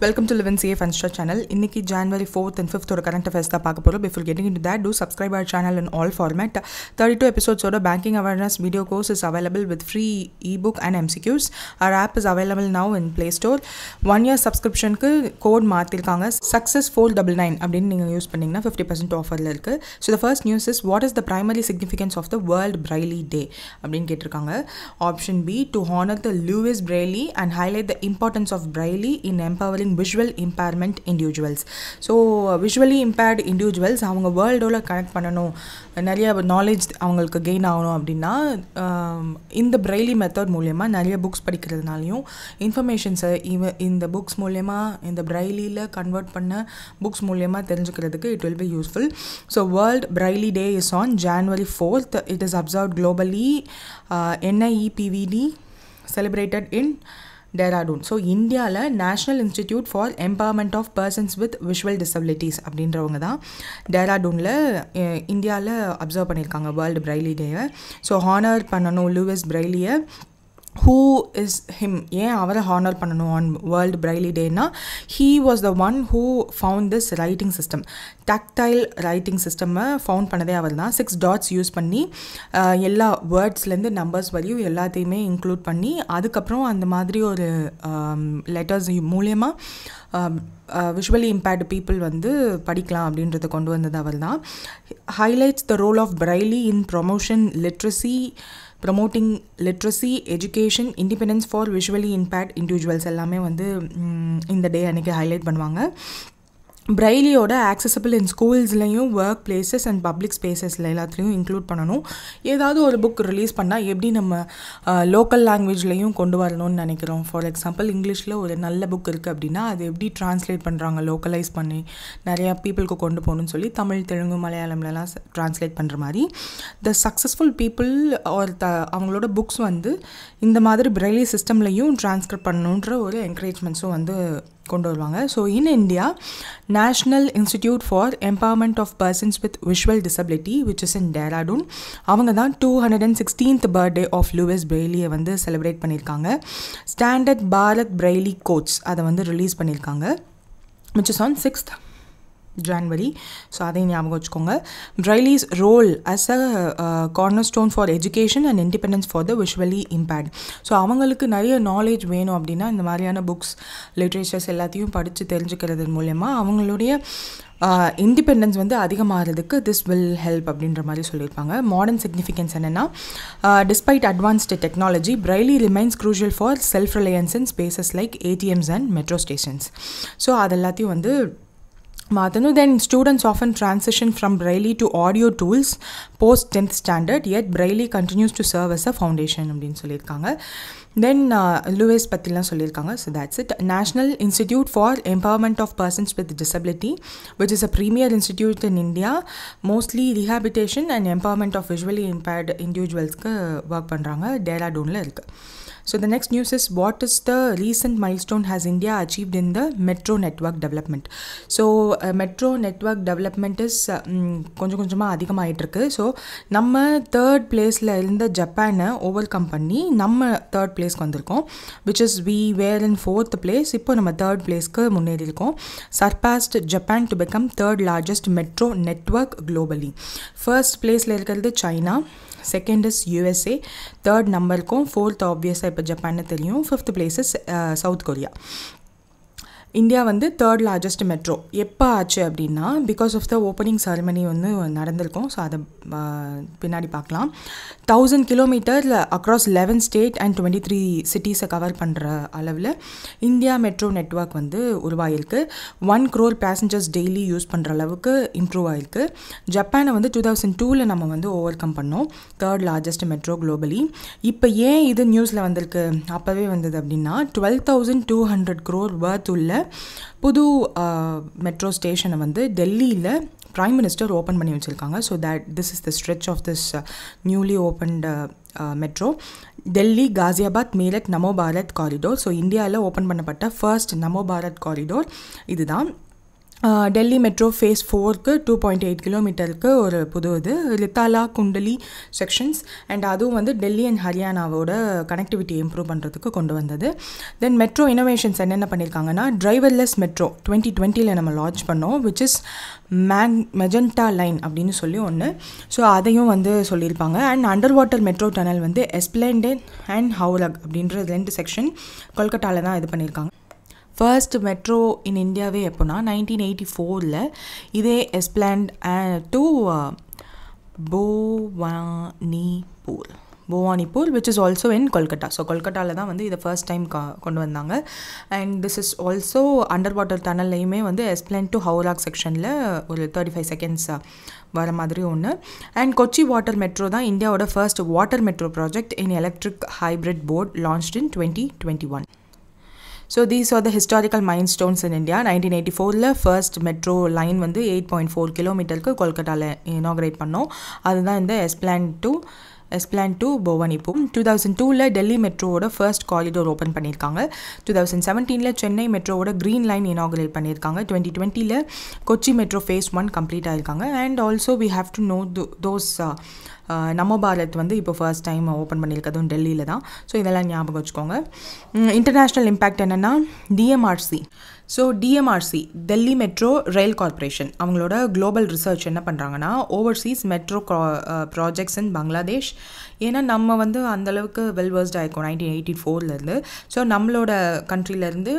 Welcome to Live and CA Funster channel. இன்னைக்கு January 4th and 5th ஒரு current affairs தான் பார்க்க போறோம். Before getting into that, do subscribe our channel in all format. 32 episodes oda banking awareness video course is available with free ebook and MCQs. Our app is available now in Play Store. 1 year subscription க்கு code மாத்திருக்காங்க. Success 499 அப்படினு நீங்க use பண்ணீங்கன்னா 50% ஆஃபர்ல இருக்கு. So the first news is, what is the primary significance of the World Braille Day அப்படினு கேட்டிருக்காங்க. Option B, to honor the Louis Braille and highlight the importance of Braille in empowering visual impairment individuals. So visually impaired individuals அவங்க வேர்ல்டோட connect பண்ணணும், நிறைய knowledge அவங்களுக்கு gain ஆகணும் அப்படின்னா இந்த Braille method மூலயமா நிறைய புக்ஸ் படிக்கிறதுனாலையும் இன்ஃபர்மேஷன்ஸை இந்த புக்ஸ் மூலயமா இந்த பிரெய்லியில் கன்வெர்ட் பண்ண புக்ஸ் மூலயமா தெரிஞ்சுக்கிறதுக்கு it will be useful. So world Braille day is on January 4th. It is observed globally. NIEPVD celebrated in Dehradun. So இந்தியாவில் national institute for empowerment of persons with visual disabilities அப்படின்றவங்க தான் டெஹ்ராடூனில் இந்தியாவில் அப்சர்வ் பண்ணியிருக்காங்க world Braille டேவை. So honour பண்ணணும் Louis பிரெய்லியை. Who is him? ஏன் அவரை ஹானர் பண்ணணும் ஆன் வேர்ல்டு பிரெய்லி டேனா, he was the one who found this writing system. tactile writing system-ஐ ஃபவுண்ட் பண்ணதே அவர் தான். 6 dots யூஸ் பண்ணி எல்லா வேர்ட்ஸ்லேருந்து நம்பர்ஸ் வரையும் எல்லாத்தையுமே இன்க்ளூட் பண்ணி அதுக்கப்புறம் அந்த மாதிரி ஒரு லெட்டர்ஸ் மூலயமா விஷுவலி இம்பேர்டு பீப்புள் வந்து படிக்கலாம் அப்படின்றத கொண்டு வந்தது அவர் தான். Highlights the role of Braille in promoting literacy, education, independence for visually impaired individuals எல்லாமே வந்து இந்த டே அன்றைக்கி ஹைலைட் பண்ணுவாங்க. பிரெய்லியோட ஆக்சசபிள் இன் ஸ்கூல்ஸ்லையும் ஒர்க் பிளேசஸ் அண்ட் பப்ளிக் ஸ்பேசஸில் எல்லாத்துலேயும் இன்க்ளூட் பண்ணணும். ஏதாவது ஒரு புக் ரிலீஸ் பண்ணால் எப்படி நம்ம லோக்கல் லாங்குவேஜ்லேயும் கொண்டு வரணும்னு நினைக்கிறோம். ஃபார் எக்ஸாம்பிள் இங்கிலீஷில் ஒரு நல்ல புக் இருக்குது அப்படின்னா அது எப்படி ட்ரான்ஸ்லேட் பண்ணுறாங்க, லோக்கலைஸ் பண்ணி நிறையா பீப்புளுக்கு கொண்டு போகணும்னு சொல்லி தமிழ், தெலுங்கு, மலையாளம்லாம் ட்ரான்ஸ்லேட் பண்ணுற மாதிரி த சக்ஸஸ்ஃபுல் பீப்புள் ஆர் அவங்களோட புக்ஸ் வந்து இந்த மாதிரி பிரெய்லி சிஸ்டம்லையும் ட்ரான்ஸ்கிரிப்ட் பண்ணணுன்ற ஒரு என்கரேஜ்மெண்ட்ஸும் வந்து கொண்டு வருவாங்க. So in India, National institute for empowerment of persons with Visual Disability which is in Dehradun, அவங்க தான் 216th பர்த்டே ஆஃப் லூயிஸ் பிரெய்லியை வந்து செலிப்ரேட் பண்ணியிருக்காங்க. ஸ்டாண்டர்ட் பாரத் பிரெய்லி கோட்ஸ் அதை வந்து ரிலீஸ் பண்ணியிருக்காங்க which is on 6th January. ஸோ அதையும் ஞாபகம் வச்சுக்கோங்க. Braille's role as a corner stone for education and independence for the visually impaired. So அவங்களுக்கு நிறைய நாலேஜ் வேணும் அப்படின்னா இந்த மாதிரியான புக்ஸ், லிட்ரேச்சர்ஸ் எல்லாத்தையும் படித்து தெரிஞ்சுக்கிறது மூலயமா அவங்களுடைய இண்டிபெண்டன்ஸ் வந்து அதிகமாகிறதுக்கு திஸ் வில் ஹெல்ப் அப்படின்ற மாதிரி சொல்லியிருப்பாங்க. மாடர்ன் சிக்னிஃபிகன்ஸ் என்னென்னா, despite advanced technology, Braille remains crucial for self reliance in spaces like ATMs and metro stations. So அது எல்லாத்தையும் வந்து மாற்றணும். Then students often transition from Braille to audio tools post 10th standard, yet Braille continues to serve as a foundation அப்படின்னு சொல்லியிருக்காங்க. Then Louis பற்றிலாம் சொல்லியிருக்காங்க. So that's it. National institute for empowerment of persons with disability which is a premier institute in India, mostly rehabilitation and empowerment of visually impaired இண்டிவிஜுவல்ஸ்க்கு work பண்ணுறாங்க. டெஹ்ராடூனில் இருக்குது. So the next news is, what is the recent milestone has India achieved in the metro network development? So metro network development is கொஞ்சம் கொஞ்சமாக அதிகமாகிட்டுருக்கு. So நம்ம 3rd பிளேஸில் இருந்த ஜப்பானை ஓவர் கம் பண்ணி நம்ம 3rd பிளேஸ்க்கு வந்திருக்கோம். which is we were in 4th place. இப்போ நம்ம 3rd பிளேஸ்க்கு முன்னேறி இருக்கோம். surpassed Japan to become 3rd largest metro network globally. 1st பிளேஸில் இருக்கிறது China, 2nd is USA, 3rd நம்பருக்கும் 4th ஆப்வியஸாக இப்போ ஜப்பான்னு தெரியும், 5th place is South Korea. India வந்து 3rd largest மெட்ரோ எப்போ ஆச்சு அப்படின்னா, because of the opening ceremony வந்து நடந்திருக்கும். ஸோ அதை பின்னாடி பார்க்கலாம். 1000 கிலோமீட்டர் அக்ராஸ் 11 ஸ்டேட் அண்ட் 23 சிட்டிஸை கவர் பண்ணுற அளவில் இந்தியா மெட்ரோ நெட்வொர்க் வந்து உருவாகிருக்கு. 1 crore பேசஞ்சர்ஸ் டெய்லி யூஸ் பண்ணுற அளவுக்கு இம்ப்ரூவ் ஆகிருக்கு. ஜப்பானை வந்து 2002 நம்ம வந்து ஓவர் கம் பண்ணோம், 3rd largest மெட்ரோ குளோபலி. இப்போ ஏன் இது நியூஸில் வந்திருக்கு, அப்போவே வந்தது அப்படின்னா, 12,200 crore worth உள்ள புது மெட்ரோ ஸ்டேஷனை வந்து டெல்லியில் பிரைம் மினிஸ்டர் ஓப்பன் பண்ணி வச்சுருக்காங்க. So that this is the stretch of this newly opened metro. Delhi, Ghaziabad, Meerut Namo Bharat corridor. So இந்தியாவில் ஓப்பன் பண்ணப்பட்ட ஃபர்ஸ்ட் நமோ பாரத் காரிடோர் இதுதான். டெல்லி மெட்ரோ ஃபேஸ் 4க்கு 2.8 கிலோமீட்டருக்கு ஒரு புது இது ரித்தாலா குண்டலி செக்ஷன்ஸ் அண்ட் அதுவும் வந்து டெல்லி அண்ட் ஹரியானாவோட கனெக்டிவிட்டி இம்ப்ரூவ் பண்ணுறதுக்கு கொண்டு வந்தது. தென் மெட்ரோ இனோவேஷன்ஸ் என்னென்ன பண்ணியிருக்காங்கன்னா டிரைவர்லெஸ் மெட்ரோ 2020 நம்ம லான்ச் பண்ணோம் விச் இஸ் மெஜெண்டா லைன் அப்படின்னு சொல்லி ஒன்று. ஸோ அதையும் வந்து சொல்லியிருப்பாங்க. And under water metro tunnel வந்து எஸ்பிளண்டட் அண்ட் ஹவுரக் அப்படின்ற 2 செக்ஷன் கொல்கட்டாவில் தான் இது பண்ணியிருக்காங்க. ஃபர்ஸ்ட் மெட்ரோ இன் இந்தியாவே எப்போனா 1984 இதே Esplanade to Bhowanipore which is also in Kolkata. So கொல்கட்டாவில் தான் வந்து இதை ஃபர்ஸ்ட் டைம் கொண்டு வந்தாங்க. And this is also under water டனல்லையுமே வந்து எஸ்பிளாண்ட் டு ஹவுராக் செக்ஷனில் ஒரு 35 செகண்ட்ஸ் வர மாதிரி ஒன்று. அண்ட் கொச்சி வாட்டர் மெட்ரோ தான் இந்தியாவோட first water metro project in electric hybrid boat launched in 2021. So these are the historical milestones in India. 1984 first metro line வந்து 8.4 கிலோமீட்டருக்கு கொல்கட்டாவில் இனாக்ரேட் பண்ணோம். அதுதான் இந்த எஸ்பிளாண்ட் டு போவானிப்பூர். 2002 டெல்லி மெட்ரோவோட ஃபர்ஸ்ட் காரிடோர் ஓப்பன் பண்ணியிருக்காங்க. 2017 சென்னை மெட்ரோவோட க்ரீன் லைன் இனாக்ரேட் பண்ணியிருக்காங்க. 2020 கொச்சி மெட்ரோ ஃபேஸ் 1 கம்ப்ளீட் ஆகிருக்காங்க. And also we have to know those நம்ம பாரத் வந்து இப்போ ஃபர்ஸ்ட் டைம் ஓப்பன் பண்ணியிருக்கதும் டெல்லியில் தான். ஸோ இதெல்லாம் ஞாபகம் வச்சுக்கோங்க. இன்டர்நேஷ்னல் இம்பேக்ட் என்னென்னா DMRC. So DMRC Delhi metro rail corporation அவங்களோட குளோபல் ரிசர்ச் என்ன பண்ணுறாங்கன்னா ஓவர்சீஸ் மெட்ரோ ப்ராஜெக்ட்ஸ் இன் பங்களாதேஷ். ஏன்னா நம்ம வந்து அந்தளவுக்கு வெல்வர்ஸ்ட் ஆகிருக்கோம் 1984 ஸோ நம்மளோட கண்ட்ரிலேருந்து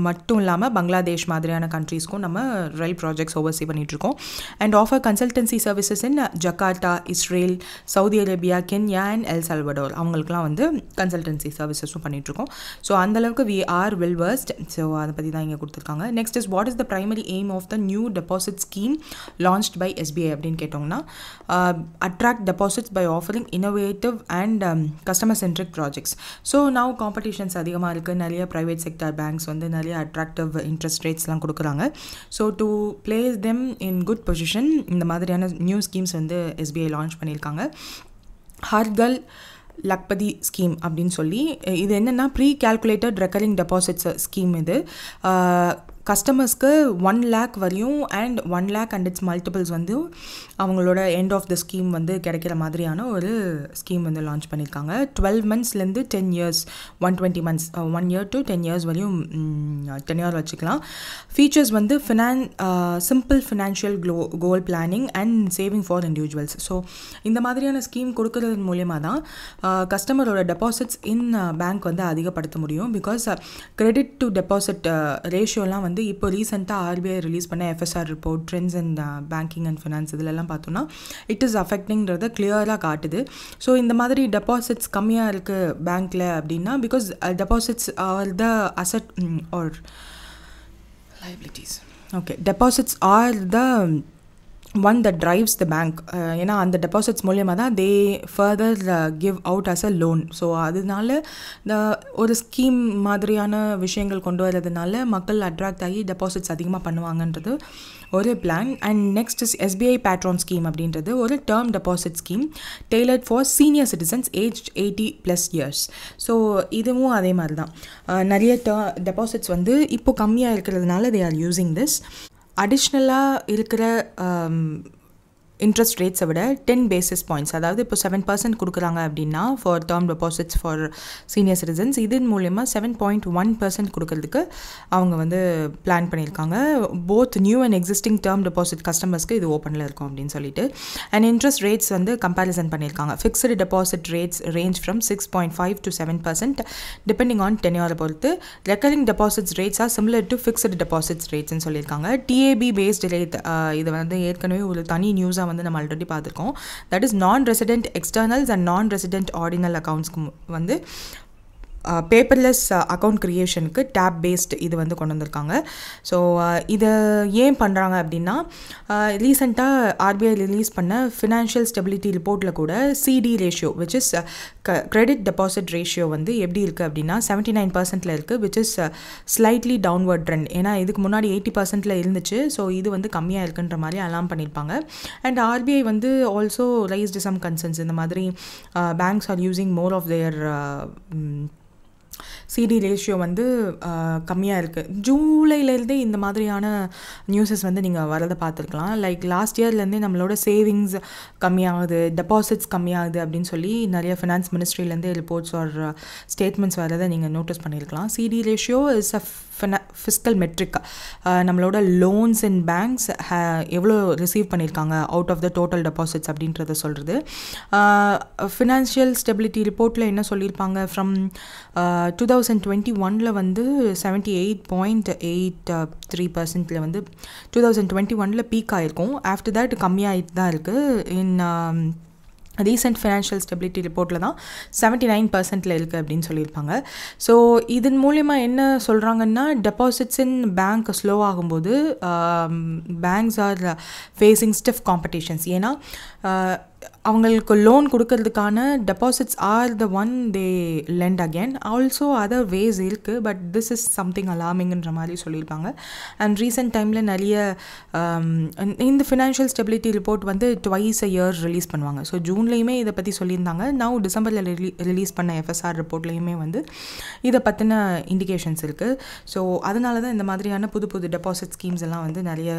மட்டும் இல்லாமல் பங்களாதேஷ் மாதிரியான கண்ட்ரீஸ்க்கும் நம்ம ரயில் ப்ராஜெக்ட்ஸ் ஓவர்சீ பண்ணிகிட்ருக்கோம். And offer consultancy services in Jakarta, Israel, Saudi Arabia, Kenya and L Salvador அவங்களுக்குலாம் வந்து கன்சல்டன்சி சர்வீசஸும் பண்ணிகிட்ருக்கோம். ஸோ அந்தளவுக்கு வி ஆர் வெல்வர்ஸ்ட். ஸோ அதை பற்றி தான் இங்கே கொடுத்துருக்காங்க. Next is what is the primary aim of the new deposit scheme launched by SBI அப்படின்னு கேட்டோம்னா attract deposits by offering innovative and customer centric projects. So now competitions அதிகமாக இருக்குது. நிறைய ப்ரைவேட் செக்டர் பேங்க்ஸ் வந்து நிறைய அட்ராக்டிவ் இன்ட்ரெஸ்ட் ரேட்ஸ்லாம் கொடுக்குறாங்க. So to place them in good position இந்த மாதிரியான நியூ ஸ்கீம்ஸ் வந்து எஸ்பிஐ லான்ச் பண்ணியிருக்காங்க. ஹர்கல் லக்பதி ஸ்கீம் அப்படின்னு சொல்லி இது என்னென்னா pre calculated recurring deposits scheme. இது கஸ்டமர்ஸ்க்கு 1 lakh வரையும் and 1 lakh and it's multiples வந்து அவங்களோட எண்ட் ஆஃப் த ஸ்கீம் வந்து கிடைக்கிற மாதிரியான ஒரு ஸ்கீம் வந்து லான்ச் பண்ணியிருக்காங்க. 12 monthsலேருந்து 10 years 120 months 1 year to 10 years வரையும் டென்யூர் வச்சுக்கலாம். ஃபீச்சர்ஸ் வந்து simple financial goal planning and saving for individuals. So இந்த மாதிரியான ஸ்கீம் கொடுக்கறது மூலயமா தான் கஸ்டமரோட டெபாசிட்ஸ் இன் பேங்க் வந்து அதிகப்படுத்த முடியும். பிகாஸ் கிரெடிட் டு டெபாசிட் ரேஷியோலாம் வந்து இப்போ ரீசெண்டாக ஆர்பிஐ ரிலீஸ் பண்ண FSR report trends and banking and finance இதிலெல்லாம் பார்த்தோன்னா இட் இஸ் அஃபெக்டிங்கிறத கிளியராக காட்டுது. ஸோ இந்த மாதிரி டெபாசிட்ஸ் கம்மியாக இருக்குது பேங்க்கில் அப்படின்னா because deposits are the asset or liabilities. Okay, deposits are the one that drives the bank. ஏன்னா அந்த டெபாசிட்ஸ் மூலியமாக தான் they further give out as a loan. So அதனால ஒரு ஸ்கீம் மாதிரியான விஷயங்கள் கொண்டு வரதுனால மக்கள் அட்ராக்ட் ஆகி டெபாசிட்ஸ் அதிகமாக பண்ணுவாங்கன்றது ஒரு plan. And next is SBI patron scheme அப்படின்றது ஒரு term deposit scheme tailored for senior citizens age 80+ years. So இதுவும் அதே மாதிரி தான் நிறைய டெபாசிட்ஸ் வந்து இப்போ கம்மியாக இருக்கிறதுனால தே ஆர் யூஸிங் திஸ். அடிஷ்னலாக இருக்கிற இன்ட்ரெஸ்ட் ரேட்ஸை விட 10 basis points, அதாவது இப்போ 7% கொடுக்குறாங்க அப்படின்னா for term deposits for senior citizens, இதன் மூலயமா 7.1% கொடுக்கறதுக்கு அவங்க வந்து பிளான் பண்ணியிருக்காங்க. Both new and existing term deposit கஸ்டமர்ஸ்க்கு இது ஓப்பனில் இருக்கும் அப்படின்னு சொல்லிட்டு. அண்ட் இன்ட்ரெஸ்ட் ரேட்ஸ் வந்து கம்பேரிசன் பண்ணியிருக்காங்க. Fixed deposit rates range from 6.5 to 7% depending on டென்யூரை பொறுத்து. Recurring deposits rates are similar to fixed deposits ரேட்ஸ்ன்னு சொல்லியிருக்காங்க. டிஏபி பேஸ்டு ரேட் இது வந்து ஏற்கனவே ஒரு தனி நியூஸாக வந்து நம்ம ஆல்ரெடி பார்த்துருக்கோம். That is non resident externals and non resident ordinary அக்கௌண்ட்ஸ்க்கு வந்து பேப்பர்லெஸ் அக்கௌண்ட் க்ரியேஷனுக்கு டேப் பேஸ்ட் இது வந்து கொண்டு வந்திருக்காங்க. ஸோ இதை ஏன் பண்ணுறாங்க அப்படின்னா ரீசெண்டாக ஆர்பிஐ ரிலீஸ் பண்ண ஃபினான்ஷியல் ஸ்டெபிலிட்டி ரிப்போர்ட்டில் கூட CD ratio which is credit deposit ratio வந்து எப்படி இருக்குது அப்படின்னா 79% இருக்குது, which is slightly downward trend. ஏன்னா இதுக்கு முன்னாடி 80% இருந்துச்சு. ஸோ இது வந்து கம்மியாக இருக்குன்ற மாதிரி அலாம் பண்ணியிருப்பாங்க. அண்ட் ஆர்பிஐ வந்து ஆல்சோ ரைஸ்டு சம் கன்சர்ன்ஸ். இந்த மாதிரி banks are using more of their CD ratio வந்து கம்மியாக இருக்குது. ஜூலைலேருந்தே இந்த மாதிரியான நியூஸஸ் வந்து நீங்கள் வரதை பார்த்துருக்கலாம். லைக் லாஸ்ட் இயர்லேருந்தே நம்மளோட சேவிங்ஸ் கம்மியாகுது, டெபாசிட்ஸ் கம்மியாகுது அப்படின்னு சொல்லி நிறைய ஃபினான்ஸ் மினிஸ்ட்ரியிலேருந்தே ரிப்போர்ட்ஸ் ஆர் ஸ்டேட்மெண்ட்ஸ் வரதை நீங்கள் நோட்டீஸ் பண்ணியிருக்கலாம். CD ratio is a fiscal metric. நம்மளோட லோன்ஸ் இன் பேங்க்ஸ் எவ்வளோ ரிசீவ் பண்ணியிருக்காங்க out of the total deposits அப்படின்றத சொல்கிறது. ஃபினான்ஷியல் ஸ்டெபிலிட்டி ரிப்போர்ட்டில் என்ன சொல்லியிருப்பாங்க, ஃப்ரம் 2021 வந்து 78.83% வந்து 2021 பீக் ஆகிருக்கும். ஆஃப்டர் தட் கம்மியாகிட்டு தான் இருக்குது. இன் ரீசெண்ட் ஃபினான்ஷியல் ஸ்டெபிலிட்டி ரிப்போர்ட்டில் தான் 79% இருக்குது அப்படின்னு சொல்லியிருப்பாங்க. ஸோ இதன் மூலயமா என்ன சொல்கிறாங்கன்னா, டெபாசிட்ஸ் இன் பேங்க் ஸ்லோ ஆகும்போது banks are facing stiff competitions. ஏன்னா அவங்களுக்கு லோன் கொடுக்கறதுக்கான deposits are the one they lend again. Also other ways இருக்குது, பட் திஸ் இஸ் சம்திங் அலார்மிங்ன்ற மாதிரி சொல்லியிருப்பாங்க. அண்ட் ரீசெண்ட் டைமில் நிறைய இந்த ஃபினான்ஷியல் ஸ்டெபிலிட்டி ரிப்போர்ட் வந்து ட்வைஸ் அ இயர் ரிலீஸ் பண்ணுவாங்க. ஸோ ஜூன்லேயுமே இதை பற்றி சொல்லியிருந்தாங்க. நவ் டிசம்பரில் ரிலீஸ் பண்ண எஃப்எஸ்ஆர் ரிப்போர்ட்லேயுமே வந்து இதை பற்றின இண்டிகேஷன்ஸ் இருக்குது. ஸோ அதனால தான் இந்த மாதிரியான புது புது டெபாசிட் ஸ்கீம்ஸ் எல்லாம் வந்து நிறைய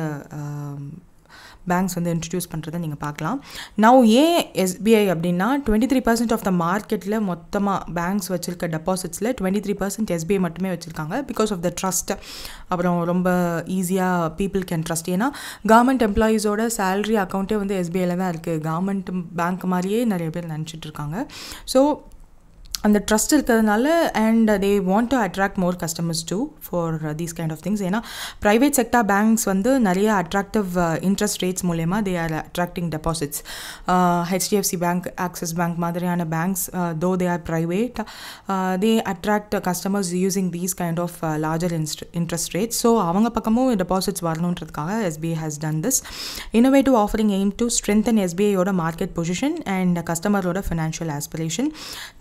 பேங்க்ஸ் வந்து இன்ட்ரடியூஸ் பண்ணுறதை நீங்கள் பார்க்கலாம். நவ் ஏன் எஸ்பிஐ அப்படின்னா 23% ஆஃப் த மார்க்கெட்டில் மொத்தமாக பேங்க்ஸ் வச்சுருக்க டெபாசிட்ஸில் 23% எஸ்பிஐ மட்டுமே வச்சுருக்காங்க. Because of the trust. அப்புறம் ரொம்ப ஈஸியாக பீப்புள் கேன் ட்ரஸ்ட். ஏன்னா கவர்மெண்ட் எம்ப்ளாயீஸோட சேலரி அக்கௌண்ட்டே வந்து எஸ்பிஐயில் தான் இருக்குது. கவர்மெண்ட் பேங்க் மாதிரியே நிறைய பேர் நினச்சிட்டு இருக்காங்க. ஸோ அந்த ட்ரஸ்ட் இருக்கிறதுனால and they want to attract more customers too for these kind of things. ஏன்னா ப்ரைவேட் செக்டார் பேங்க்ஸ் வந்து நிறைய அட்ராக்டிவ் இன்ட்ரெஸ்ட் ரேட்ஸ் மூலயமா they are attracting deposits. HDFC bank, Axis bank மாதிரியான banks though they are private, they attract customers using these kind of larger interest rates. So அவங்க பக்கமும் deposits வரணுன்றதுக்காக SBI has done this innovative offering aim to strengthen எஸ்பிஐயோட market position and கஸ்டமரோட financial aspiration.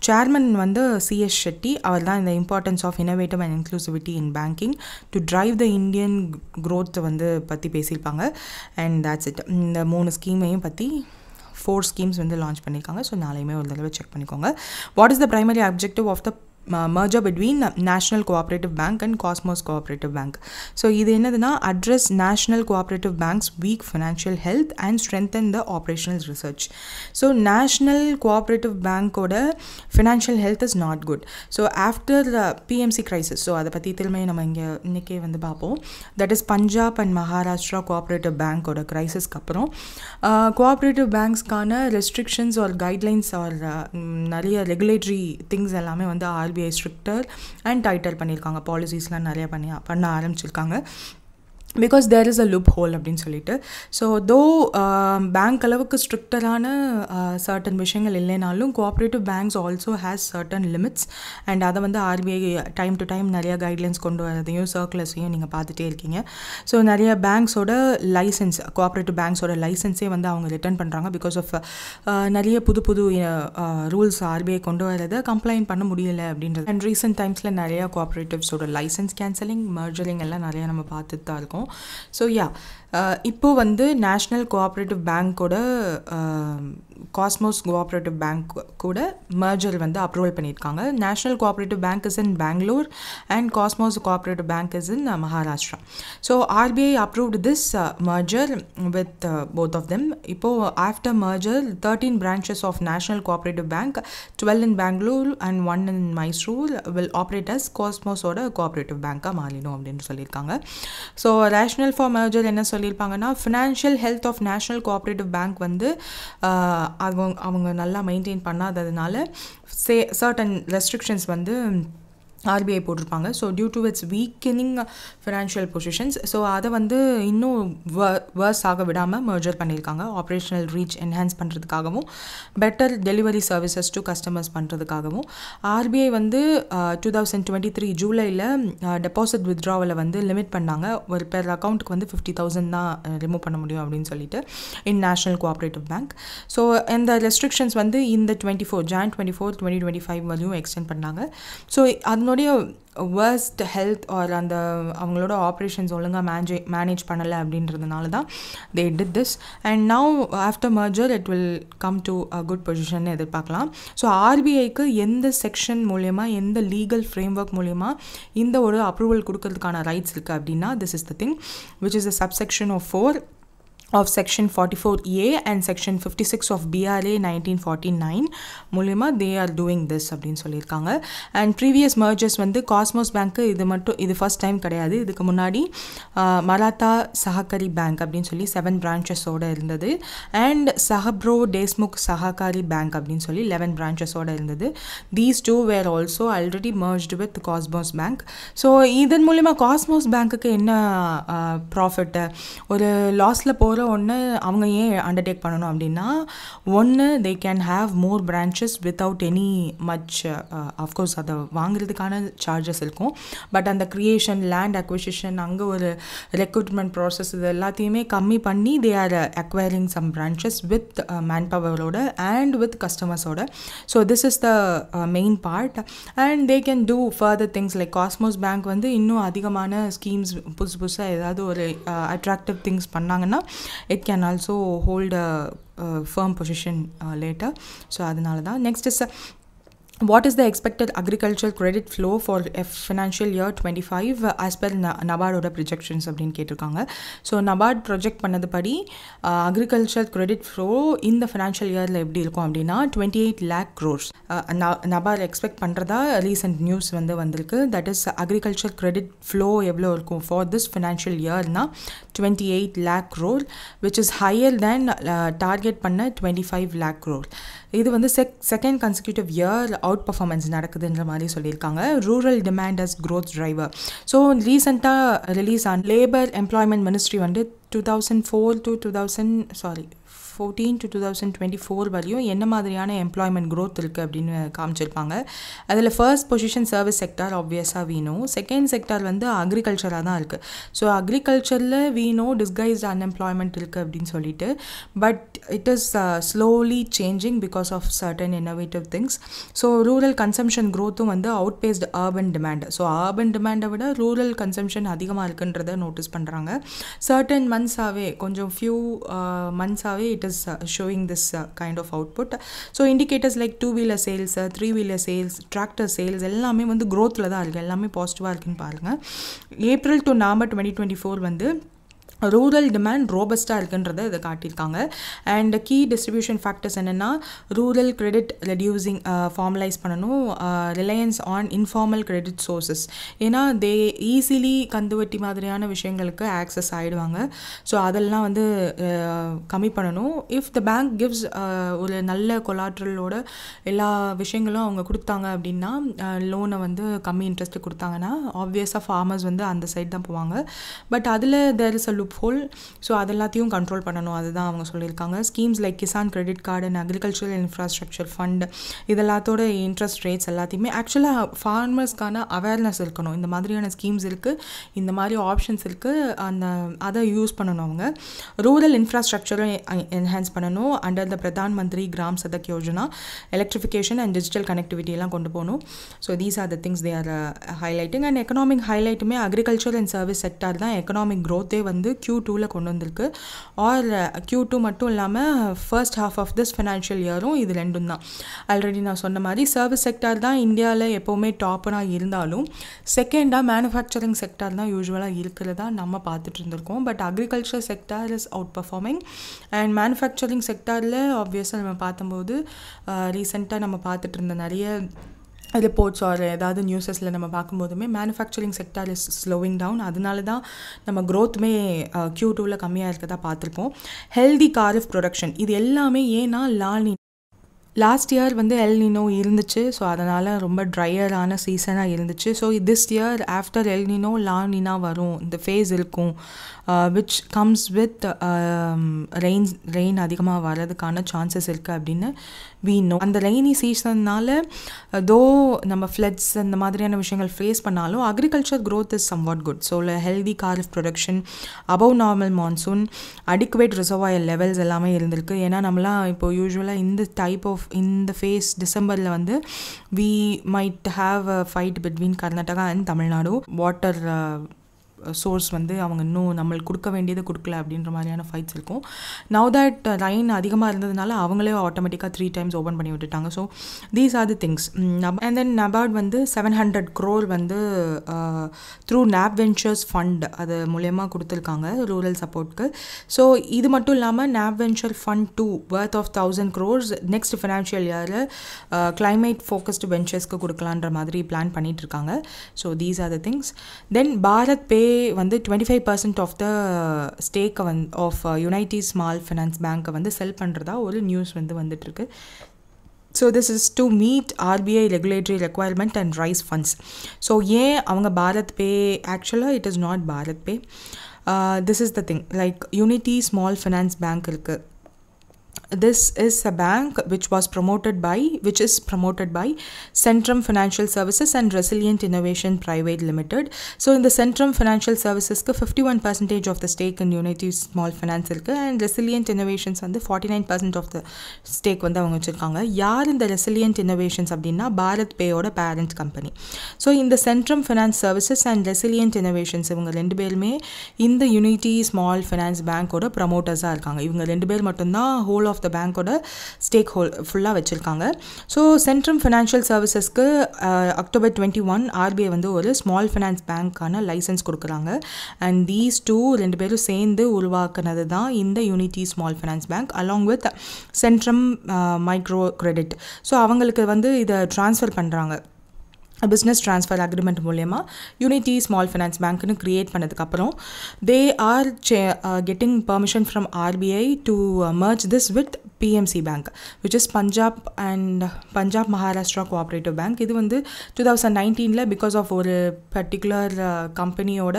Chairman வந்து CS Shetty அவர் தான் இந்த importance of innovative and inclusivity in banking to drive the Indian growth வந்து பற்றி பேசியிருப்பாங்க. And that's it. இந்த 3 ஸ்கீமையும் பற்றி 4 ஸ்கீம்ஸ் வந்து லான்ச் பண்ணியிருக்காங்க. ஸோ நாளையுமே ஒரு தடவை செக் பண்ணிக்கோங்க. What is the primary objective of the merger between National Cooperative Bank and Cosmos Cooperative Bank. So இது என்னதுன்னா, address National Cooperative Bank's weak financial health and strengthen the operational research. So National Cooperative Bank ஓட financial health is not good. So after the PMC crisis, so அதை பற்றி திரும்ப நம்ம இங்கே இன்றைக்கே வந்து பார்ப்போம். that is Punjab and Maharashtra Cooperative Bank ஓட கிரைசிஸ்க்கு அப்புறம் கோஆப்ரேட்டிவ் பேங்க்ஸ்க்கான ரெஸ்ட்ரிக்ஷன்ஸ் ஆர் கைட்லைன்ஸ் ஆர் நிறைய ரெகுலேட்டரி திங்ஸ் எல்லாமே வந்து RBI ஸ்ட்ரிக்டர் அண்ட் டைட்டர் பண்ணியிருக்காங்க. பாலிசிஸ்லாம் நிறைய பண்ண ஆரம்பிச்சிருக்காங்க. Because there is a loophole அப்படின்னு சொல்லிட்டு. ஸோ தோ பேங்க் அளவுக்கு ஸ்ட்ரிக்டரான சர்டன் விஷயங்கள் இல்லைனாலும் cooperative banks also has certain limits. And அதை வந்து RBI டைம் டு டைம் நிறைய கைட்லைன்ஸ் கொண்டு வரதையும் சர்க்குலர்ஸையும் நீங்கள் பார்த்துட்டே இருக்கீங்க. ஸோ நிறைய பேங்க்ஸோட லைசன்ஸ், கோஆப்ரேட்டிவ் பேங்க்ஸோட லைசன்ஸே வந்து அவங்க ரிட்டர்ன் பண்ணுறாங்க. பிகாஸ் ஆஃப் நிறைய புது புது ரூல்ஸ் RBI கொண்டு வரதை கம்ப்ளைண்ட் பண்ண முடியலை அப்படின்றது. அண்ட் ரீசெண்ட் டைம்ஸில் நிறையா கோஆப்ரேட்டிவ்ஸோட லைசன்ஸ் கேன்சலிங், மர்ஜரிங் எல்லாம் நிறையா நம்ம பார்த்துட்டு தான் இருக்கோம். ஸோ இப்போ வந்து நேஷ்னல் கோஆப்ரேட்டிவ் பேங்க்கோட காஸ்மோஸ் கோஆப்ரேட்டிவ் பேங்க் கூட மர்ஜர் வந்து அப்ரூவல் பண்ணியிருக்காங்க. National cooperative bank is in Bangalore and Cosmos cooperative bank is in Maharashtra. So RBI approved this merger with both of them. இப்போது after merger 13 branches of national cooperative bank, 12 in Bangalore and 1 in Mysore will operate as காஸ்மோஸோட cooperative பேங்காக மாறிடும் அப்படின்னு சொல்லியிருக்காங்க. So rational for merger என்ன சொல்லியிருப்பாங்கன்னா, financial health of national cooperative bank வந்து அவங்க நல்லா மெயின்டைன் பண்ணாததுனால சர்டன் ரெஸ்ட்ரிக்ஷன்ஸ் வந்து RBI போட்டிருப்பாங்க. So due to its weakening financial positions, so அதை வந்து இன்னும் வேர்ஸ் ஆக விடாமல் மர்ஜர் பண்ணியிருக்காங்க. ஆப்ரேஷனல் ரீச் என்ஹான்ஸ் பண்ணுறதுக்காகவும் better delivery services to customers பண்ணுறதுக்காகவும் RBI வந்து 2023 ஜூலையில் டெபாசிட் வித்ட்ராவலை வந்து லிமிட் பண்ணாங்க. ஒரு பெர் அக்கௌண்ட்டுக்கு வந்து 50,000 தான் ரிமூவ் பண்ண முடியும் அப்படின்னு சொல்லிட்டு இன் நேஷ்னல் கோஆப்ரேட்டிவ் பேங்க். ஸோ இந்த ரெஸ்ட்ரிக்ஷன்ஸ் வந்து இந்த Jan 24, 2025 வரையும் எக்ஸ்டெண்ட் பண்ணாங்க. ஸோ அது அவங்களுடைய worst health or அந்த அவங்களோட ஆப்ரேஷன்ஸ் ஒழுங்காக மேனேஜ் பண்ணலை அப்படின்றதுனால தான் they did this, and now after merger it will come to a good position எதிர்பார்க்கலாம். ஸோ ஆர்பிஐக்கு எந்த செக்ஷன் மூலயமா எந்த லீகல் ஃப்ரேம்ஒர்க் மூலயமா இந்த ஒரு அப்ரூவல் கொடுக்கறதுக்கான ரைட்ஸ் இருக்குது அப்படின்னா this is the thing which is a subsection of 4 of section 44A and section 56 of BRA 1949 மூலமா they are doing this அப்படின்னு சொல்லியிருக்காங்க. அண்ட் ப்ரீவியஸ் மர்ஜர்ஸ் வந்து காஸ்மோஸ் பேங்க்கு இது ஃபர்ஸ்ட் டைம் கிடையாது. இதுக்கு முன்னாடி மராத்தா சஹகாரி பேங்க் அப்படின்னு சொல்லி 7 பிரான்ச்சஸோடு இருந்தது, அண்ட் சஹப்ரோ டேஸ்முக் சஹகாரி பேங்க் அப்படின்னு சொல்லி 11 பிரான்ச்சஸோடு இருந்தது. These two were also already merged with Cosmos bank. So இதன் மூலமா காஸ்மோஸ் பேங்க்குக்கு என்ன ப்ராஃபிட்டு, ஒரு லாஸில் போகிற ஒன்று அவங்க ஏன் அண்டர்டேக் பண்ணணும் அப்படின்னா, ஒன்று they can have more branches without any much, of course அதை வாங்குறதுக்கான சார்ஜஸ் இருக்கும், பட் அந்த க்ரியேஷன், லேண்ட் அக்விசிஷன், அங்கே ஒரு ரெக்ரூட்மெண்ட் ப்ராசஸ், இது எல்லாத்தையுமே கம்மி பண்ணி they are acquiring some branches with man பவரோட அண்ட் வித் கஸ்டமர்ஸோட. So this is the main part, and they can do further things like Cosmos bank வந்து இன்னும் அதிகமான ஸ்கீம்ஸ் புதுசாக ஏதாவது ஒரு அட்ராக்டிவ் திங்ஸ் பண்ணாங்கன்னா it can also hold a firm position later. So adanaala da next is what is the expected agricultural credit flow for financial year 25 as per NABARD projections அப்படின்னு கேட்டிருக்காங்க. So NABARD project பண்ணது படி agriculture credit flow இந்த financial year எப்படி இருக்கும் அப்படின்னா 28 lakh crores. NABARD expect பண்ணுறதா recent news வந்திருக்கு. That is agriculture credit flow எவ்வளோ இருக்கும் ஃபார் திஸ் ஃபினான்ஷியல் இயர்னா 28 lakh crore which is higher than target பண்ண 25 lakh crore. இது second consecutive year outperformance நடக்குதுன்ற மாதிரி சொல்லியிருக்காங்க. Rural demand as growth driver. So ரீசெண்டாக ரிலீஸ் ஆன லேபர் எம்ப்ளாய்மெண்ட் மினிஸ்ட்ரி 2014 to 2024 வரையும் என்ன மாதிரியான எம்ப்ளாய்மெண்ட் க்ரோத் இருக்குது அப்படின்னு காமிச்சிருப்பாங்க. அதில் ஃபர்ஸ்ட் பொசிஷன் சர்வீஸ் செக்டார் ஆப்வியஸாக வீணும், செகண்ட் செக்டார் அக்ரிகல்ச்சராக தான் இருக்குது. ஸோ அக்ரிகல்ச்சரில் வீணும் டிஸ்கைஸ்ட் அன்எம்ப்ளாய்மெண்ட் இருக்குது அப்படின்னு சொல்லிட்டு, but it is slowly changing because of certain innovative things. So rural consumption க்ரோத்தும் outpaced urban demand. So urban டிமாண்டை விட ரூரல் கன்சம்ஷன் அதிகமாக இருக்குன்றதை நோட்டீஸ் பண்ணுறாங்க. சர்டன் மந்த்ஸாகவே கொஞ்சம் ஃபியூ மந்த்ஸாகவே it is showing this kind of output. So indicators like 2-wheeler sales, 3-wheeler sales, tractor sales எல்லாமே growthல தான் இருக்கு, எல்லாமே பாசிட்டிவாக இருக்குன்னு பாருங்க. April to November 2024 rural demand ரோபஸ்ட்டாக இருக்குன்றதை இதை காட்டியிருக்காங்க. அண்ட் கீ டிஸ்ட்ரிபியூஷன் ஃபேக்டர்ஸ் என்னென்னா, ரூரல் கிரெடிட் ரெடியூசிங் ஃபார்மலைஸ் பண்ணணும், reliance on informal credit sources. ஏன்னா தே ஈஸிலி கந்துவட்டி மாதிரியான விஷயங்களுக்கு ஆக்சஸ் ஆகிடுவாங்க. ஸோ அதெல்லாம் கம்மி பண்ணணும். இஃப் த பேங்க் கிவ்ஸ் ஒரு நல்ல கொலாட்ரலோட எல்லா விஷயங்களும் அவங்க கொடுத்தாங்க அப்படின்னா, லோனை கம்மி இன்ட்ரெஸ்ட்டு கொடுத்தாங்கன்னா ஆப்வியஸாக ஃபார்மர்ஸ் அந்த சைட் தான் போவாங்க. பட் அதில் there is a hole. So அதெல்லாத்தையும் கண்ட்ரோல் பண்ணணும், அதுதான் அவங்க சொல்லியிருக்காங்க. Schemes like Kisan credit card and agricultural infrastructure fund இதெல்லாத்தோட இன்ட்ரெஸ்ட் ரேட்ஸ் எல்லாத்தையுமே ஆக்சுவலாக ஃபார்மர்ஸ்க்கான அவேர்னஸ் இருக்கணும். இந்த மாதிரியான ஸ்கீம்ஸ் இருக்குது, இந்த மாதிரி ஆப்ஷன்ஸ் இருக்குது, அதை யூஸ் பண்ணணும். அவங்க ரூரல் இன்ஃப்ராஸ்ட்ரக்சரை என்ஹான்ஸ் பண்ணணும். Under the Pradhan Mantri Gram Sadak Yojana electrification and digital connectivity எல்லாம் கொண்டு போகணும். So these are the things they are highlighting. And economic ஹைலைட்டுமே அக்ரிகல்ச்சர் அண்ட் சர்வீஸ் செக்டார் தான் எக்கனாமிக் க்ரோத்தே Q2ல கொண்டு வந்திருக்கு. ஆர் Q2 மட்டும் இல்லாமல் first half of this financial இயரும் இது ரெண்டும் தான். ஆல்ரெடி நான் சொன்ன மாதிரி சர்வீஸ் செக்டார் தான் இந்தியாவில் எப்போவுமே டாப்பராக இருந்தாலும், செகண்டாக மேனுஃபேக்சரிங் செக்டார் தான் யூஸ்வலாக இருக்கிறதா நம்ம பார்த்துட்டு இருந்திருக்கோம். But agriculture sector is outperforming. And manufacturing செக்டாரில் ஆப்வியஸாக நம்ம பார்த்தம்போது ரீசெண்டாக நம்ம பார்த்துட்டு இருந்த நிறைய ரிப்போர்ட்ஸ் ஆர் ஏதாவது நியூஸஸில் நம்ம பார்க்கும்போதுமே manufacturing sector is slowing down. அதனால தான் நம்ம க்ரோத்துமே Q2ல கம்மியாக இருக்கதா பார்த்துருப்போம். ஹெல்தி காரிஃப் ப்ரொடக்ஷன் இது எல்லாமே ஏன்னா லாஸ்ட் இயர் எல் நினோ இருந்துச்சு. ஸோ அதனால் ரொம்ப ட்ரையரான சீசனாக இருந்துச்சு. So this year after El Nino law Nina வரும், இந்த ஃபேஸ் இருக்கும், விச் கம்ஸ் வித் ரெயின் அதிகமாக வர்றதுக்கான சான்சஸ் இருக்குது அப்படின்னு we know. அந்த ரெய்னி சீசன்னால் தோ நம்ம ஃப்ளட்ஸ் இந்த மாதிரியான விஷயங்கள் ஃபேஸ் பண்ணாலும் agriculture growth is somewhat good. So healthy kharif production, above normal monsoon, adequate reservoir levels எல்லாமே இருந்திருக்கு. ஏன்னா நம்மளாம் இப்போ யூஸ்வலாக இந்த டைப் ஆஃப் இந்த ஃபேஸ் டிசம்பரில் வந்து we might have a fight between Karnataka and Tamil Nadu. Water source வந்து அவங்க இன்னும் நம்மளுக்கு கொடுக்க வேண்டியது கொடுக்கல அப்படின்ற மாதிரியான ஃபைட்ஸ் இருக்கும். நவ் தட் ரைன் அதிகமாக இருந்ததுனால அவங்களே ஆட்டோமேட்டிக்காக 3 times ஓப்பன் பண்ணி விட்டுட்டாங்க. So these R the things. And then NABARD வந்து 700 crore வந்து த்ரூ NAB Ventures ஃபண்ட் அது மூலயமா கொடுத்துருக்காங்க ரூரல் சப்போர்ட்க்கு. ஸோ இது மட்டும் இல்லாமல் NAB Venture Fund 2 worth of 1000 crores next financial இயரில் climate focused வெஞ்சர்ஸ்க்கு கொடுக்கலான்ற மாதிரி பிளான் பண்ணிட்டு இருக்காங்க. So these are the things. Then BharatPe வந்து 25% ஆஃப் த ஸ்டேக்கை ஆஃப் யுனைட்டி ஸ்மால் ஃபினான்ஸ் பேங்க்கை வந்து செல் பண்ணுறதா ஒரு நியூஸ் வந்து வந்துட்டுருக்கு. So this is to meet RBI regulatory requirement and raise funds. So ஏன் அவங்க பாரத் பே, ஆக்சுவலாக it is not BharatPe, this is the thing. Like Unity small finance bank இருக்குது. This is a bank which is promoted by Centrum Financial Services and Resilient Innovation Private Limited. So in the Centrum Financial Services 51% of the stake in Unity Small Finance irukku, and Resilient Innovations வந்து 49% of the stake வந்து அவங்க வச்சிருக்காங்க. யார் இந்த Resilient Innovations அப்படின்னா பாரத் பேயோட parent company. So இந்த Centrum Finance Services and Resilient Innovations இவங்க ரெண்டு பேருமே இந்த யூனிட்டி ஸ்மால் ஃபினான்ஸ் பேங்க்கோட ப்ரமோட்டர்ஸாக இருக்காங்க. இவங்க ரெண்டு பேர் மட்டும்தான் ஹோல் ஆஃப் த பேங்க்கோட ஸ்டேக் ஃபுல்லாக வச்சுருக்காங்க. ஸோ சென்ட்ரம் ஃபினான்ஷியல் சர்வீசஸ்க்கு October 21 RBI வந்து ஒரு ஸ்மால் ஃபினான்ஸ் பேங்க்கான லைசன்ஸ் கொடுக்குறாங்க. அண்ட் தீஸ் டூ ரெண்டு பேரும் சேர்ந்து உருவாக்குனது தான் இந்த Unity small finance bank along with Centrum micro credit. So அவங்களுக்கு வந்து இதை ட்ரான்ஸ்ஃபர் பண்ணுறாங்க. பிஸ்னஸ் ட்ரான்ஸ்ஃபர் அக்ரிமெண்ட் மூலயமா யூனிட்டி ஸ்மால் ஃபினான்ஸ் பேங்க்னு க்ரியேட் பண்ணதுக்கப்புறம் தே are getting permission from RBI to merge this with PMC bank which is Punjab Maharashtra cooperative bank. இது வந்து 2019 because of ஒரு பர்டிகுலர் கம்பெனியோட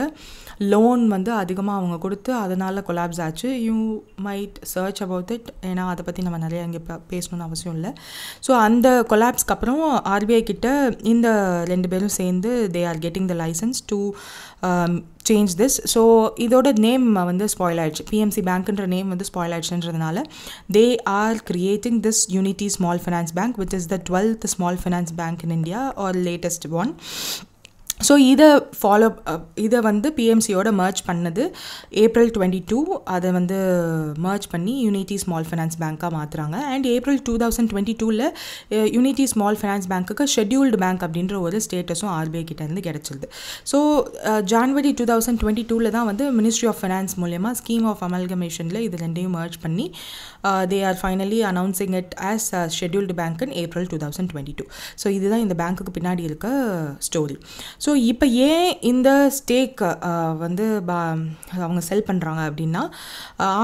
லோன் வந்து அதிகமாக அவங்க கொடுத்து அதனால் கொலாப்ஸ் ஆச்சு. You might search about it, ஏன்னா அதை பற்றி நம்ம நிறையா இங்கே பேசணுன்னு அவசியம் இல்லை. ஸோ அந்த கொலாப்ஸ்க்கு அப்புறம் RBI கிட்ட இந்த ரெண்டு பேரும் சேர்ந்து they are getting the licence to change this. So இதோட நேம் வந்து ஸ்பாயில் ஆயிடுச்சு. PMC பேங்க்ன்ற நேம் வந்து ஸ்பாயில் ஆயிடுச்சுன்றதுனால they are creating this Unity small finance bank which is the 12th small finance bank in India or latest one. So இதை வந்து PMCயோட merge பண்ணது April 22. அதை வந்து மர்ஜ் பண்ணி யூனிட்டி ஸ்மால் ஃபினான்ஸ் பேங்க்காக மாற்றுறாங்க. And April 2022 Unity small finance பேங்க்குக்கு scheduled bank அப்படின்ற ஒரு ஸ்டேட்டஸும் RBI கிட்டேருந்து கிடச்சிருது. ஸோ January 2022 தான் வந்து மினிஸ்ட்ரி ஆஃப் ஃபினான்ஸ் மூலயமா ஸ்கீம் ஆஃப் அமல்கமேஷனில் இது ரெண்டையும் மர்ஜ் பண்ணி they R finally announcing it as scheduled bank in April 2022. So இதுதான் இந்த பேங்க்குக்கு பின்னாடி இருக்க ஸ்டோரி. ஸோ இப்போ ஏன் இந்த ஸ்டேக் வந்து அவங்க செல் பண்ணுறாங்க அப்படின்னா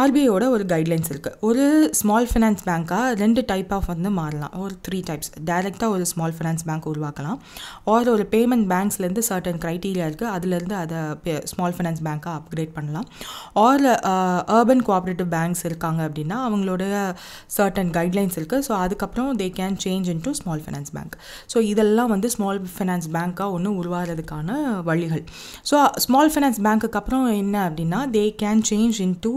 RBIயோட ஒரு கைட்லைன்ஸ் இருக்குது. ஒரு ஸ்மால் ஃபினான்ஸ் பேங்க்காக 2 டைப் ஆஃப் வந்து மாறலாம், ஒரு 3 types. டைரெக்டாக ஒரு ஸ்மால் ஃபினான்ஸ் பேங்க் உருவாக்கலாம், ஒரு பேமெண்ட் பேங்க்ஸ்லேருந்து சர்டன் க்ரைட்டீரியா இருக்குது, அதுலேருந்து அதை ஸ்மால் ஃபினான்ஸ் பேங்க்காக அப்கிரேட் பண்ணலாம். அர்பன் கோஆப்ரேட்டிவ் பேங்க்ஸ் இருக்காங்க அப்படின்னா அவங்களோட சர்டன் கைட்லைன்ஸ் இருக்குது. ஸோ அதுக்கப்புறம் தே can change in to small finance bank. So இதெல்லாம் வந்து ஸ்மால் ஃபினான்ஸ் பேங்க்காக ஒன்று உருவாகிறதுக்கான வழிகள். ஸோ ஸ்மால் ஃபினான்ஸ் பேங்க்குக்கு அப்புறம் என்ன அப்படின்னா they can change into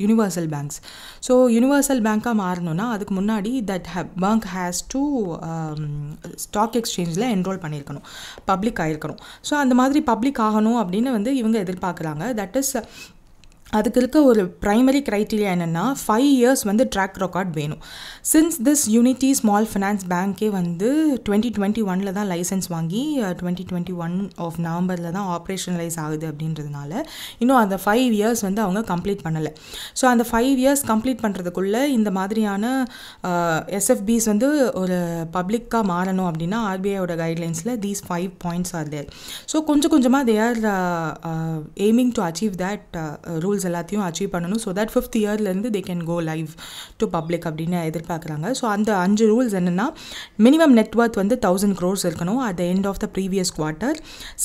universal banks. So universal பேங்க்காக மாறணும்னா அதுக்கு முன்னாடி that bank has to stock எக்ஸ்சேஞ்சில் என்ரோல் பண்ணியிருக்கணும், பப்ளிக் ஆகிருக்கணும். ஸோ அந்த மாதிரி பப்ளிக் ஆகணும் அப்படின்னு வந்து இவங்க எதிர்பார்க்குறாங்க. தட் இஸ் அதுக்கு இருக்க ஒரு ப்ரைமரி க்ரைட்டீரியா என்னென்னா 5 years வந்து ட்ராக் ரெக்கார்ட் வேணும். Since this Unity small finance பேங்க்கே வந்து 2021 தான் லைசன்ஸ் வாங்கி 2021 ஆஃப் நவம்பரில் தான் ஆப்ரேஷனலைஸ் ஆகுது அப்படின்றதுனால இன்னும் அந்த 5 years வந்து அவங்க கம்ப்ளீட் பண்ணலை. ஸோ அந்த 5 years கம்ப்ளீட் பண்ணுறதுக்குள்ளே இந்த மாதிரியான SFBs வந்து ஒரு பப்ளிக்காக மாறணும் அப்படின்னா RBIயோட கைட்லைன்ஸில் these 5 points are there. So கொஞ்சம் கொஞ்சமாக they are aiming to achieve that rules எல்லாத்தையும் அச்சீவ் பண்ணணும். ஸோ தட் 5th yearலேருந்து they can go live to public அப்படின்னு எதிர்பார்க்குறாங்க. ஸோ அந்த 5 ரூல்ஸ் என்னென்னா மினிமம் நெட்வொர்த் வந்து 1000 crores இருக்கணும் at the end of the previous quarter.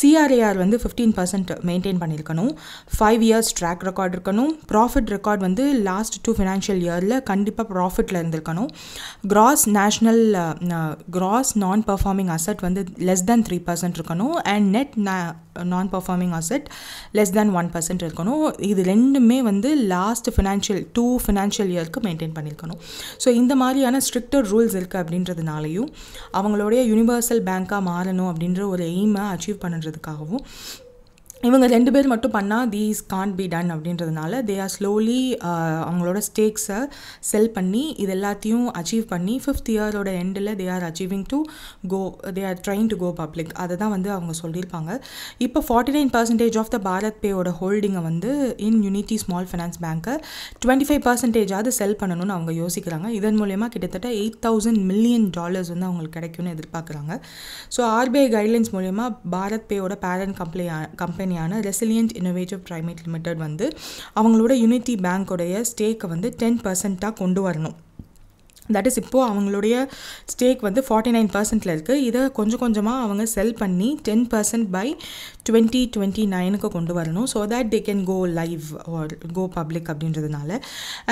CRAR வந்து 15% மெயின்டைன் பண்ணியிருக்கணும். 5 years ட்ராக் ரெக்கார்ட் இருக்கணும். ப்ராஃபிட் ரெக்கார்ட் வந்து லாஸ்ட் 2 financial yearல கண்டிப்பாக ப்ராஃபிட்டில் இருந்திருக்கணும். கிராஸ் நான் பர்ஃபார்மிங் அசட் வந்து less than 3% இருக்கணும். And net non performing asset less than 1% இருக்கணும். இது 2 ரெண்டுமே வந்து லாஸ்ட் டூ ஃபினான்ஷியல் இயருக்கு மெயின்டைன் பண்ணியிருக்கணும். ஸோ இந்த மாதிரியான ஸ்ட்ரிக்டர் ரூல்ஸ் இருக்குது அப்படின்றதுனாலையும் அவங்களுடைய யூனிவர்சல் பேங்காக மாறணும் அப்படின்ற ஒரு எய்மை அச்சீவ் பண்ணுறதுக்காகவும் இவங்க 2 பேர் மட்டும் பண்ணால் தீஸ் கான்ட் பி டன் அப்படின்றதுனால தே ஆர் ஸ்லோலி அவங்களோட ஸ்டேக்ஸை செல் பண்ணி இது எல்லாத்தையும் அச்சீவ் பண்ணி 5th இயரோட எண்டில் they are achieving to go they are trying to go public. அதை தான் வந்து அவங்க சொல்லியிருப்பாங்க. இப்போ 49% ஆஃப் த பாரத் பேயோட ஹோல்டிங்கை வந்து இன் யூனிட்டி ஸ்மால் ஃபைனான்ஸ் பேங்க்கை 25% செல் பண்ணணும்னு அவங்க யோசிக்கிறாங்க. இதன் மூலயமா கிட்டத்தட்ட $8,000 மில்லியன் வந்து அவங்களுக்கு கிடைக்கும்னு எதிர்பார்க்குறாங்க. ஸோ RBI கைட்லைன்ஸ் மூலயமா பாரத் பேயோட பேரண்ட் கம்பெனியான ரெசிலியன்ட் இன்னோவேட்டிவ் பிரைவேட் லிமிடெட் வந்து அவங்களோட யூனிட்டி பேங்க்கோடைய ஸ்டேக்கை வந்து 10% கொண்டு வரணும். தட் இஸ் இப்போது அவங்களுடைய ஸ்டேக் வந்து 49% இருக்குது. இதை கொஞ்சம் கொஞ்சமாக அவங்க செல் பண்ணி 10% by 2029 கொண்டு வரணும். So that they can go live or go public அப்படின்றதுனால.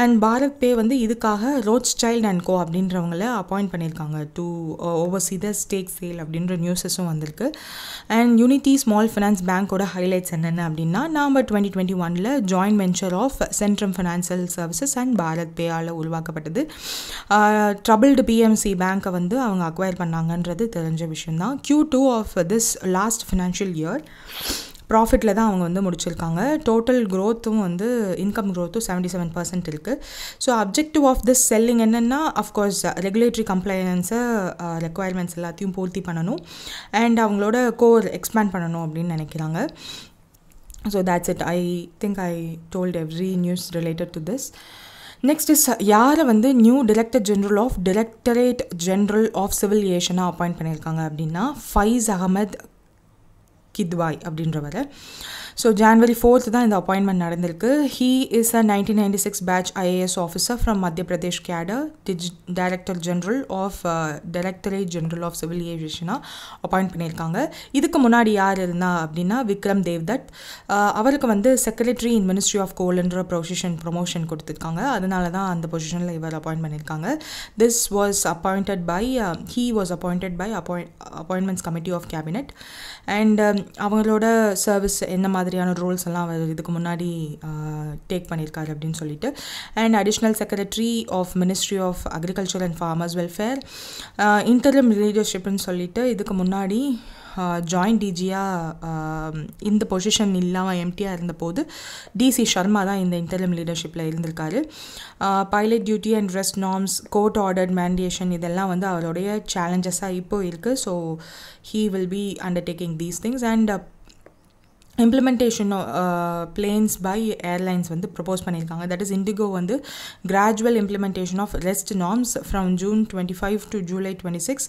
அண்ட் பாரத் பே வந்து இதுக்காக ரோத்ஸ்சைல்ட் அண்ட் கோ அப்படின்றவங்கள அப்பாயிண்ட் பண்ணியிருக்காங்க to oversee the stake sale அப்படின்ற நியூஸஸும் வந்திருக்கு. அண்ட் யூனிட்டி ஸ்மால் ஃபைனான்ஸ் பேங்க்கோட ஹைலைட்ஸ் என்னென்ன அப்படின்னா November 2021 joint venture of Centrum financial services and பாரத் பேயால் உருவாக்கப்பட்டது. ட்ரபிள்டு பிஎம்சி பேங்க்கை வந்து அவங்க அக்வயர் பண்ணாங்கன்றது தெரிஞ்ச விஷயந்தான். Q2 of this last financial year ப்ராஃபிட்டில் தான் அவங்க வந்து முடிச்சிருக்காங்க. டோட்டல் க்ரோத்தும் வந்து இன்கம் க்ரோத்தும் 77% இருக்குது. So objective of this selling என்னென்னா அஃப்கோர்ஸ் ரெகுலேட்டரி கம்ப்ளைனன்ஸை ரெக்குவயர்மெண்ட்ஸ் எல்லாத்தையும் பூர்த்தி பண்ணணும் அண்ட் அவங்களோட கோர் எக்ஸ்பேண்ட் பண்ணணும் அப்படின்னு நினைக்கிறாங்க. So that's it. I think I told every news related to this. Next is யாரை வந்து new directorate general of civil ஏவியேஷனாக அப்பாயிண்ட் பண்ணியிருக்காங்க அப்படின்னா ஃபைஸ் அகமது கித்வாய் அப்படின்றவர். ஸோ January 4th தான் இந்த அப்பாயின்மெண்ட் நடந்திருக்கு. He is a 1996 batch IAS officer from Madhya Pradesh cadre director general of directorate general of civil ஏவியேஷனாக அப்பாயிண்ட் பண்ணியிருக்காங்க. இதுக்கு முன்னாடி யார் இருந்தா அப்படின்னா விக்ரம் தேவ்தத். அவருக்கு வந்து செக்ரட்டரி இன் மினிஸ்ட்ரி ஆஃப் கோல்ன்ற ப்ரொமோஷன் கொடுத்துருக்காங்க. அதனால தான் அந்த பொசிஷனில் இவர் அப்பாயிண்ட் பண்ணியிருக்காங்க. This was appointed by appointments committee of cabinet. And அவங்களோட சர்வீஸ் என்ன மாதிரியான ரோல்ஸ் எல்லாம் அவர் இதுக்கு முன்னாடி டேக் பண்ணியிருக்காரு அப்படின்னு சொல்லிட்டு. And additional secretary of ministry of agriculture and farmers welfare, interim லீடர்ஷிப்னு சொல்லிட்டு இதுக்கு முன்னாடி ஜாயிண்ட் டிஜியாக இந்த பொசிஷன் இல்லாமல் எம்டியாக இருந்தபோது DC சர்மா தான் இந்த இன்டரிம் லீடர்ஷிப்பில் இருந்திருக்காரு. Pilot duty and rest norms, court ordered mandation இதெல்லாம் வந்து அவருடைய சேலஞ்சஸாக இப்போ இருக்குது. So he will be undertaking these things and implementation planes by airlines வந்து ப்ரொப்போஸ் பண்ணியிருக்காங்க. தட் இஸ் இண்டிகோ வந்து gradual implementation of rest norms from June 25 to July 26.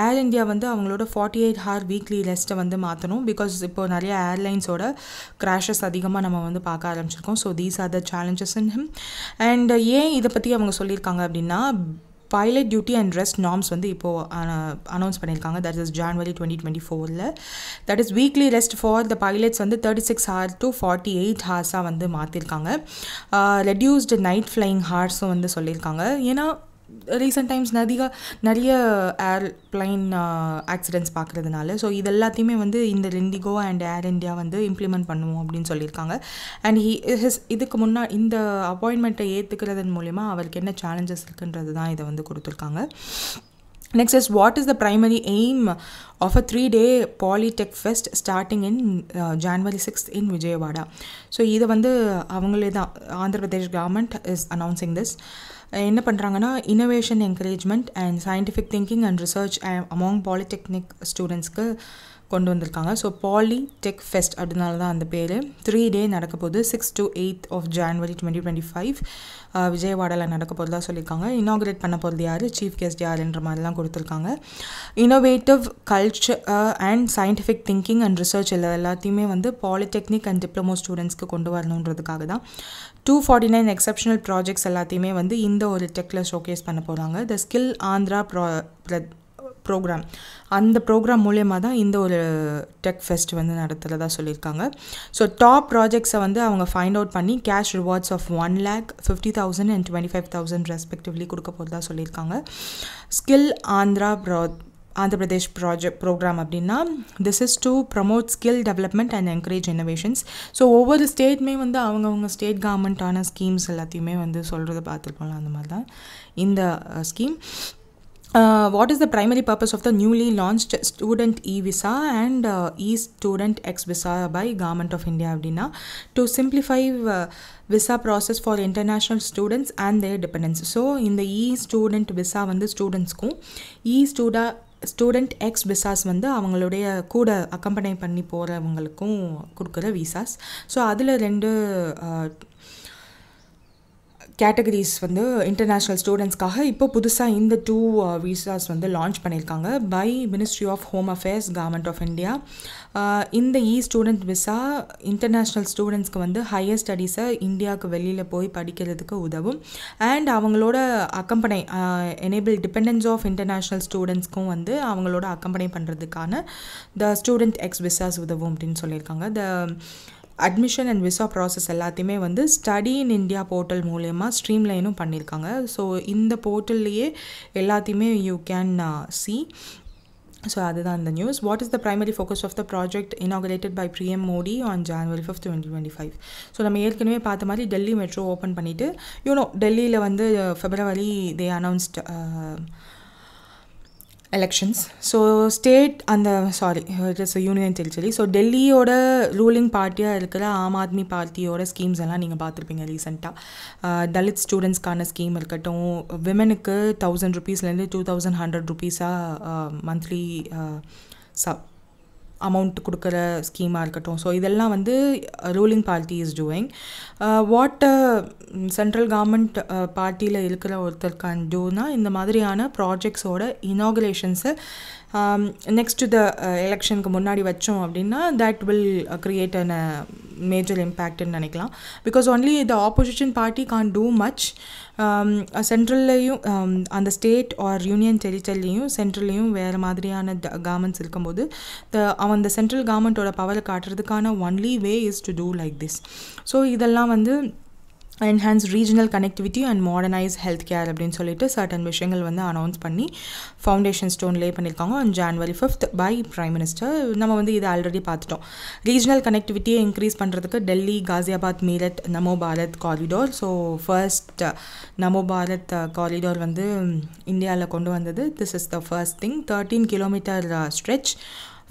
Air India வந்து அவங்களோட 48-hour வீக்லி ரெஸ்ட்டை வந்து மாற்றணும். பிகாஸ் இப்போ நிறைய ஏர்லைன்ஸோட கிராஷஸ் அதிகமாக நம்ம வந்து பார்க்க ஆரம்பிச்சிருக்கோம். So these are the challenges in him. And ஏன் இதை பற்றி அவங்க சொல்லியிருக்காங்க அப்படின்னா pilot duty and rest norms வந்து இப்போது அனௌன்ஸ் பண்ணியிருக்காங்க. That is January 2024. That is weekly rest for the pilots வந்து 36 hours to 48 hours வந்து மாற்றிருக்காங்க. ரெடியூஸ்டு நைட் ஃப்ளையிங் ஹார்ஸும் வந்து சொல்லியிருக்காங்க. ஏன்னா ரீசெண்ட் டைம்ஸ் நிறைய ஏர்ப்ளைன் ஆக்சிடென்ட்ஸ் பார்க்குறதுனால ஸோ இது எல்லாத்தையுமே வந்து இந்த இண்டிகோ அண்ட் ஏர் இந்தியா வந்து இம்ப்ளிமெண்ட் பண்ணுவோம் அப்படின்னு சொல்லியிருக்காங்க. அண்ட் இதுக்கு முன்னாடி இந்த அப்பாயின்மெண்ட்டை ஏற்றுக்கிறதன் மூலமா அவருக்கு என்ன சேலஞ்சஸ் இருக்குன்றது தான் இதை வந்து கொடுத்துருக்காங்க. Next is what is the primary aim of a 3-day Polytech Fest starting in January 6th in Vijayawada. So இதை வந்து அவங்களே தான் Andhra Pradesh government is announcing this. என்ன பண்ணுறாங்கன்னா innovation encouragement and scientific thinking and research among polytechnic ஸ்டூடெண்ட்ஸ்க்கு கொண்டு வந்திருக்காங்க. So polytech fest அப்படினால தான் அந்த பேர். 3 day நடக்க போகுது. 6 to 8 of January 2025 விஜயவாடாவில் நடக்க போகிறதா சொல்லியிருக்காங்க. இனாக்ரேட் பண்ண போகிறது யார், சீஃப் கெஸ்ட் யாருன்ற மாதிரிலாம் கொடுத்துருக்காங்க. Innovative culture and scientific thinking and research எல்லாத்தையுமே வந்து பாலிடெக்னிக் அண்ட் டிப்ளமோ ஸ்டூடெண்ட்ஸ்க்கு கொண்டு வரணுன்றதுக்காக தான் 249 எக்ஸப்ஷனல் ப்ராஜெக்ட்ஸ் எல்லாத்தையுமே வந்து இந்த ஒரு டெக்கில் ஷோகேஸ் பண்ண போகிறாங்க. த ஸ்கில் ஆந்திரா ப்ரோக்ராம், அந்த ப்ரோக்ராம் மூலயமா தான் இந்த ஒரு டெக் ஃபெஸ்ட் வந்து நடத்துகிறதா சொல்லியிருக்காங்க. ஸோ டாப் ப்ராஜெக்ட்ஸை வந்து அவங்க ஃபைண்ட் அவுட் பண்ணி cash rewards of 1,50,000 and 25,000 respectively கொடுக்க போகிறதா சொல்லியிருக்காங்க. Skill Andhra Andhra Pradesh project program அப்படின்னா this is to promote skill development and encourage innovations. So ஒவ்வொரு ஸ்டேட்மே வந்து அவங்கவுங்க ஸ்டேட் கவர்மெண்ட்டான ஸ்கீம்ஸ் எல்லாத்தையுமே வந்து சொல்கிறத பார்த்துருப்போம்ல, அந்த மாதிரி தான் இந்த scheme. What is the primary purpose of the newly launched student e-visa and e-student x-visa by Government of India அப்படின்னா to simplify visa process for international students and their dependents. So இந்த e-student visa வந்து ஸ்டூடெண்ட்ஸ்க்கும் student X visas வந்து அவங்களுடைய கூட accompany பண்ணி போகிறவங்களுக்கும் கொடுக்குற visas. So அதில் 2 categories வந்து இன்டர்நேஷ்னல் ஸ்டூடெண்ட்ஸ்க்காக இப்போ புதுசாக இந்த 2 விசாஸ் வந்து லான்ச் பண்ணியிருக்காங்க by ministry of home affairs, government of India. இந்த ஸ்டூடெண்ட் விசா இன்டர்நேஷ்னல் ஸ்டூடெண்ட்ஸ்க்கு வந்து ஹையர் ஸ்டடீஸை இந்தியாவுக்கு வெளியில் போய் படிக்கிறதுக்கு உதவும். அண்ட் அவங்களோட accompany enable dependence of international ஸ்டூடெண்ட்ஸ்க்கும் வந்து அவங்களோட அக்கம்பனி பண்ணுறதுக்கான த ஸ்டூடெண்ட் எக்ஸ் விசாஸ் உதவும் அப்படின்னு சொல்லியிருக்காங்க. த அட்மிஷன் அண்ட் விசா ப்ராசஸ் எல்லாத்தையுமே வந்து ஸ்டடி இன் இந்தியா போர்ட்டல் மூலயமா ஸ்ட்ரீம்லைனும் பண்ணியிருக்காங்க. ஸோ இந்த போர்ட்டல்லையே எல்லாத்தையுமே யூ கேன் சி. ஸோ அதுதான் இந்த news. What is the primary focus of the project inaugurated by PM Modi on January 5, 2025. So நம்ம ஏற்கனவே பார்த்த மாதிரி டெல்லி மெட்ரோ ஓப்பன் பண்ணிவிட்டு டெல்லியில் வந்து February they announced elections. So state it is union territory. So டெல்லியோட ரூலிங் பார்ட்டியாக இருக்கிற ஆம் ஆத்மி பார்ட்டியோட ஸ்கீம்ஸ் எல்லாம் நீங்கள் பார்த்துருப்பீங்க ரீசெண்டாக. தலித் ஸ்டூடெண்ட்ஸ்க்கான ஸ்கீம் இருக்கட்டும், விமெனுக்கு 1000 rupeesலேருந்து 2100 rupeeஸாக மந்த்லி அமௌண்ட் கொடுக்குற ஸ்கீமாக இருக்கட்டும். ஸோ இதெல்லாம் வந்து ruling party is doing. What central government பார்ட்டியில் இருக்கிற ஒருத்தர் கேன் டூனா இந்த மாதிரியான ப்ராஜெக்ட்ஸோட இனாகுரேஷன்ஸை நெக்ஸ்ட் த எலெக்ஷனுக்கு முன்னாடி வச்சோம் அப்படின்னா that will create an major இம்பேக்ட்னு நினைக்கலாம். Because only the opposition party can't do much. சென்ட்ரல்லையும் அந்த ஸ்டேட் ஆர் யூனியன் டெரிட்டரிலையும் சென்ட்ரல்லையும் வேறு மாதிரியான கவர்மெண்ட்ஸ் இருக்கும்போது அந்த சென்ட்ரல் கவர்மெண்ட்டோட பவரை காட்டுறதுக்கான only way is to do like this. So இதெல்லாம் வந்து enhance regional connectivity and modernise health care அப்படின்னு சொல்லிட்டு சர்டன் விஷயங்கள் வந்து அனௌன்ஸ் பண்ணி ஃபவுண்டேஷன் ஸ்டோன் லே பண்ணியிருக்காங்க on January 5 by prime minister. நம்ம வந்து இதை ஆல்ரெடி பார்த்துட்டோம். ரீஜனல் கனெக்டிவிட்டியை இன்க்ரீஸ் பண்ணுறதுக்கு Delhi, Ghaziabad, Meerut, Namo Bharat corridor. So first Namo Bharat corridor வந்து இந்தியாவில் கொண்டு வந்தது. This is the first thing. 13 kilometer stretch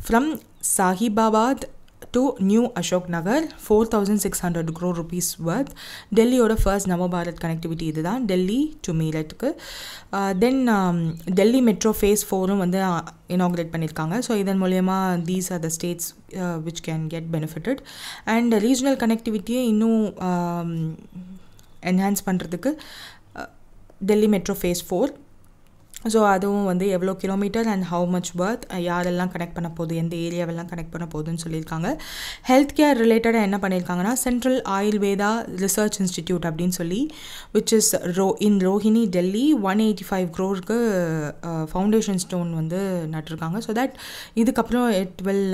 from Sahibabad to New Ashok Nagar, 4,600 crore rupees worth. டெல்லியோட ஃபர்ஸ்ட் நமோ பாரத் கனெக்டிவிட்டி இதுதான், டெல்லி டு மீரட்டுக்கு. தென் டெல்லி மெட்ரோ ஃபேஸ் 4ம் வந்து இனாகுரேட் பண்ணியிருக்காங்க. ஸோ இதன் மூலயமா these are the states which can get benefited. And regional கனெக்டிவிட்டியை இன்னும் என்ஹான்ஸ் பண்ணுறதுக்கு டெல்லி மெட்ரோ ஃபேஸ் 4. ஸோ அதுவும் வந்து எவ்வளோ kilometre and how much birth, யாரெல்லாம் கனெக்ட் பண்ண போகுது, எந்த ஏரியாவெல்லாம் கனெக்ட் பண்ண போகுதுன்னு சொல்லியிருக்காங்க. ஹெல்த் கேர் ரிலேட்டடாக என்ன பண்ணியிருக்காங்கன்னா சென்ட்ரல் ஆயுர்வேதா ரிசர்ச் இன்ஸ்டிடியூட் அப்படின்னு சொல்லி which is in Rohini Delhi 185 crore foundation stone வந்து நட்டிருக்காங்க. ஸோ தட் இதுக்கப்புறம் it will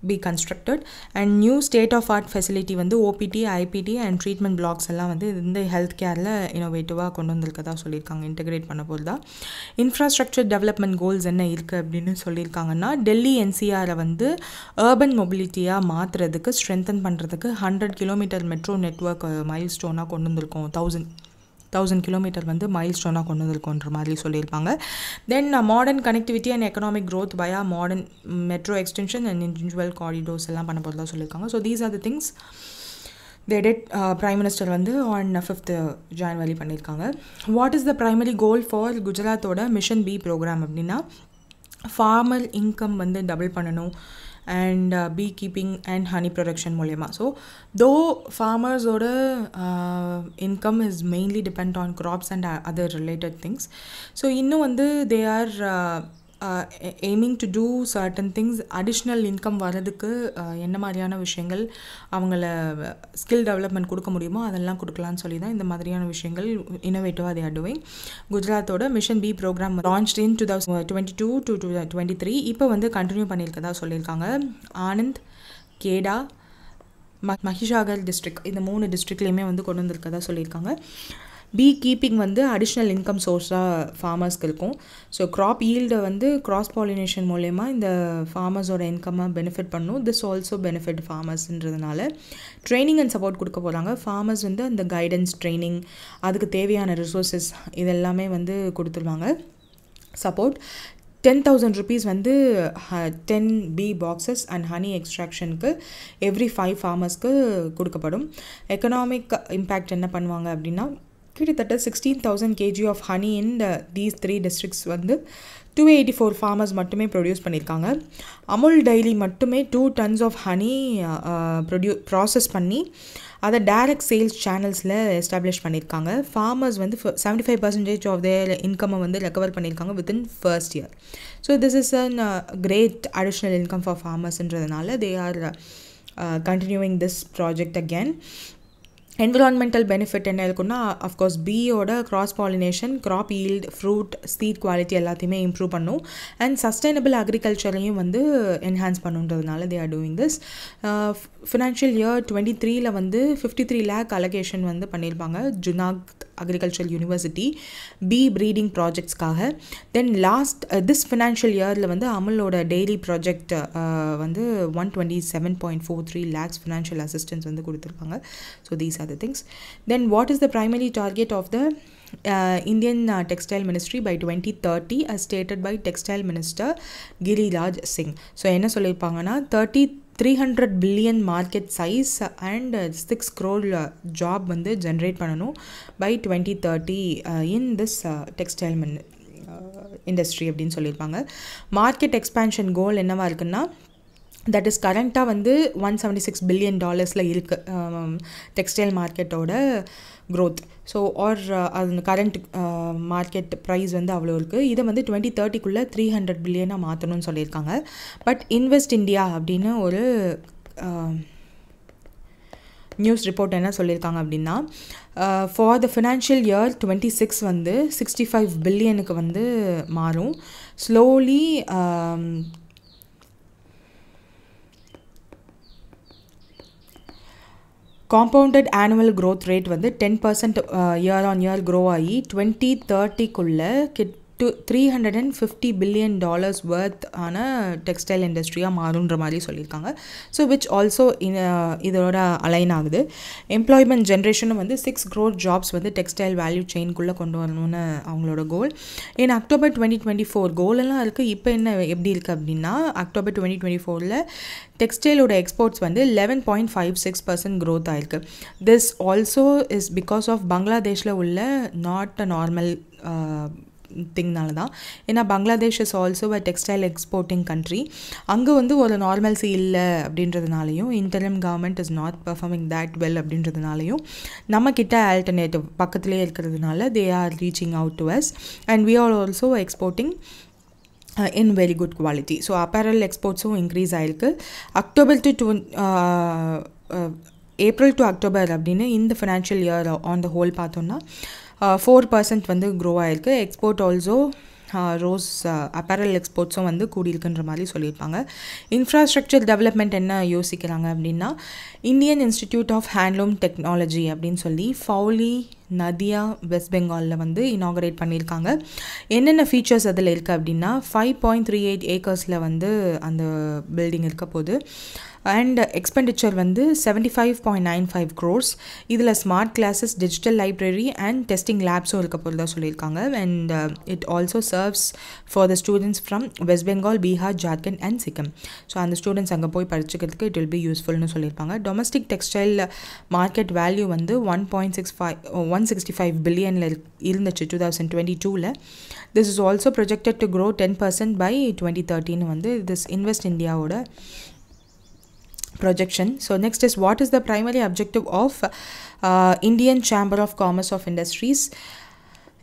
be constructed and new state of art facility வந்து OPT, IPT and treatment blocks எல்லாம் வந்து இந்த ஹெல்த் கேரில் இனோவேட்டிவாக கொண்டு வந்திருக்கதா சொல்லியிருக்காங்க, இன்டெகிரேட் பண்ண போகிறதா. இன்ஃப்ராஸ்ட்ரக்சர் டெவலப்மெண்ட் கோல்ஸ் என்ன இருக்குது அப்படின்னு சொல்லியிருக்காங்கன்னா டெல்லி NCRை வந்து அர்பன் மொபிலிட்டியாக மாற்றுறதுக்கு ஸ்ட்ரென்தன் பண்ணுறதுக்கு 100 kilometer மெட்ரோ நெட்ஒர்க் மைல் ஸ்டோனாக கொண்டு வந்திருக்கோம். 1000 kilometer வந்து மைல் ஸ்டோனாக கொண்டு வந்திருக்கோன்ற மாதிரி சொல்லியிருப்பாங்க. Then modern connectivity and economic growth via modern metro extension and individual corridors எல்லாம் பண்ண போகிறதா சொல்லியிருக்காங்க. So these are the things they did. Prime Minister வந்து on 5th January பண்ணியிருக்காங்க. What is the primary goal for குஜராத்தோட mission bee program அப்படின்னா farmer income வந்து double பண்ணணும் and bee keeping and honey production மூலயமா. ஸோ தோ ஃபார்மர்ஸோட income is mainly depend on crops and other related things. So இன்னும் வந்து தே are aiming to do certain things. Additional income வர்றதுக்கு என்ன மாதிரியான விஷயங்கள் அவங்கள ஸ்கில் டெவலப்மெண்ட் கொடுக்க முடியுமோ அதெல்லாம் கொடுக்கலான்னு சொல்லி தான் இந்த மாதிரியான விஷயங்கள் இன்னோவேட்டிவாக they are doing. குஜராத்தோட mission bee program launched in 2022 to 2023 இப்போ வந்து கண்டினியூ பண்ணியிருக்கதா சொல்லியிருக்காங்க. ஆனந்த், கேடா, மஹிஷாகர் டிஸ்ட்ரிக்ட் இந்த 3 டிஸ்ட்ரிக்ட்லேயுமே வந்து கொண்டு வந்திருக்கதா சொல்லியிருக்காங்க. பீ கீப்பிங் வந்து அடிஷ்னல் இன்கம் சோர்ஸாக ஃபார்மர்ஸ்க்கு இருக்கும். ஸோ க்ராப் ஈல்டை வந்து கிராஸ் பாலினேஷன் மூலயமா இந்த ஃபார்மர்ஸோட இன்கம்மை பெனிஃபிட் பண்ணும். திஸ் ஆல்சோ பெனிஃபிட் ஃபார்மர்ஸ்ன்றதுனால ட்ரைனிங் அண்ட் சப்போர்ட் கொடுக்க போகிறாங்க. ஃபார்மர்ஸ் வந்து அந்த கைடன்ஸ் ட்ரைனிங், அதுக்கு தேவையான ரிசோர்ஸஸ் இதெல்லாமே வந்து கொடுத்துருவாங்க. சப்போர்ட் 10,000 rupees வந்து 10 bee boxes அண்ட் ஹனி எக்ஸ்ட்ராக்ஷனுக்கு எவ்ரி 5 ஃபார்மர்ஸ்க்கு கொடுக்கப்படும். எக்கனாமிக் இம்பேக்ட் என்ன பண்ணுவாங்க அப்படின்னா, கிட்டத்தட்ட 16,000 kg of honey in these 3 districts வந்து 284 ஃபார்மர்ஸ் மட்டுமே ப்ரொடியூஸ் பண்ணியிருக்காங்க. அமுல் டைரி மட்டுமே 2 tons ஆஃப் ஹனி ப்ராசஸ் பண்ணி அதை டைரக்ட் சேல்ஸ் சேனல்ஸில் எஸ்டாப்ளிஷ் பண்ணியிருக்காங்க. ஃபார்மர்ஸ் வந்து 75% ஆஃப் தேர் இன்கம்மை வந்து ரெக்கவர் பண்ணியிருக்காங்க within first year. So this is an great additional income for ஃபார்மர்ஸ்ன்றதுனால they are continuing this project again. Environmental benefit என்ன இருக்குன்னா, அஃப்கோர்ஸ் பீயோட cross pollination crop yield, fruit, seed quality எல்லாத்தையுமே improve பண்ணும். And sustainable அக்ரிகல்ச்சரையும் வந்து enhance பண்ணுன்றதுனால they are doing this. Financial year 23 வந்து 53 lakh அலோகேஷன் வந்து பண்ணியிருப்பாங்க Junagadh agriculture university bee breeding ப்ராஜெக்ட்ஸ்க்காக. தென் திஸ் ஃபினான்ஷியல் இயரில் வந்து அமுலோட டெய்லி ப்ராஜெக்ட் வந்து 127.43 lakhs ஃபினான்ஷியல் அசிஸ்டன்ஸ் வந்து கொடுத்துருக்காங்க. So these are the things. Then what is the primary target of the Indian Textile Ministry by 2030 as stated by Textile Minister Giriraj Singh? So என்ன சொல்லியிருப்பாங்கன்னா, 300 billion market size and 6 crore job வந்து generate பண்ணணும் by 2030 in this textile industry அப்படின்னு சொல்லியிருப்பாங்க. Market expansion கோல் என்னவா இருக்குன்னா, that is கரண்ட்டாக வந்து $176 billion இருக்குது டெக்ஸ்டைல் மார்க்கெட்டோட க்ரோத். ஸோ அது கரண்ட் மார்க்கெட் ப்ரைஸ் வந்து அவ்வளோ இருக்குது. இதை வந்து 2030 300 billion மாற்றணும்னு சொல்லியிருக்காங்க. பட் இன்வெஸ்ட் இந்தியா அப்படின்னு ஒரு நியூஸ் ரிப்போர்ட் என்ன சொல்லியிருக்காங்க அப்படின்னா, ஃபார் த ஃபினான்ஷியல் இயர் 26 வந்து 65 billion வந்து மாறும். Slowly compounded annual growth rate வந்து 10% இயர் ஆன் இயர் க்ரோ ஆகி 2030 $350 billion வர்த் ஆன டெக்ஸ்டைல் இண்டஸ்ட்ரியாக மாறுன்ற மாதிரி சொல்லியிருக்காங்க. ஸோ விச் ஆல்சோ இதோட அலைன் ஆகுது. எம்ப்ளாய்மெண்ட் ஜென்ரேஷனும் வந்து 6 crore ஜாப்ஸ் வந்து டெக்ஸ்டைல் வேல்யூ செயின்குள்ளே கொண்டு வரணும்னு அவங்களோட கோல். இன் அக்டோபர் 2024 கோலெல்லாம் இருக்குது. இப்போ என்ன எப்படி இருக்குது அப்படின்னா, அக்டோபர் 2024 டெக்ஸ்டைலோட எக்ஸ்போர்ட்ஸ் வந்து 11.56% க்ரோத் ஆயிருக்கு. This also is because of பங்களாதேஷில் உள்ள நாட் அ நார்மல் திங்னால தான். ஏன்னா Bangladesh is also a textile exporting country. அங்கே வந்து ஒரு நார்மல்சி இல்லை அப்படின்றதுனாலையும், interim government is not performing that well அப்படின்றதுனாலையும், நம்மக்கிட்ட ஆல்டர்னேட்டிவ் பக்கத்துலேயே இருக்கிறதுனால they are reaching out to us and we are also exporting in very good quality. So apparel exports increase ஆயிருக்கு. April to October அப்படின்னு இந்த financial year on the whole பார்த்தோன்னா 4% வந்து grow ஆயிருக்கு. எக்ஸ்போர்ட் ஆல்சோ ரோஸ் அப்பேரல் எக்ஸ்போர்ட்ஸும் வந்து கூடியிருக்குன்ற மாதிரி சொல்லியிருப்பாங்க. இன்ஃப்ராஸ்ட்ரக்சர் டெவலப்மெண்ட் என்ன யோசிக்கிறாங்க அப்படின்னா, Indian institute of handloom technology அப்படின்னு சொல்லி ஃபவுலி நதியா வெஸ்ட் பெங்காலில் வந்து இனாகரேட் பண்ணியிருக்காங்க. என்னென்ன ஃபீச்சர்ஸ் அதில் இருக்குது அப்படின்னா, 5.38 acres வந்து அந்த பில்டிங் இருக்க போது. அண்ட் எக்ஸ்பெண்டிச்சர் வந்து 75.95 crores. இதில் smart classes, digital library and testing லேப்ஸும் இருக்க போகிறதா சொல்லியிருக்காங்க. And it also serves for the students from West Bengal, Bihar, Jharkhand and Sikkim. So அந்த ஸ்டூடெண்ட்ஸ் அங்கே போய் படிச்சுக்கிறதுக்கு இட் வில் பி யூஸ்ஃபுல்னு சொல்லியிருப்பாங்க. டொமஸ்டிக் டெக்ஸ்டைல் மார்க்கெட் வேல்யூ வந்து 165 billion இருந்துச்சு 2022. This is also projected to grow 10% by 2030 வந்து திஸ் இன்வெஸ்ட் இந்தியாவோட projection. So next is, what is the primary objective of Indian Chamber of Commerce of Industries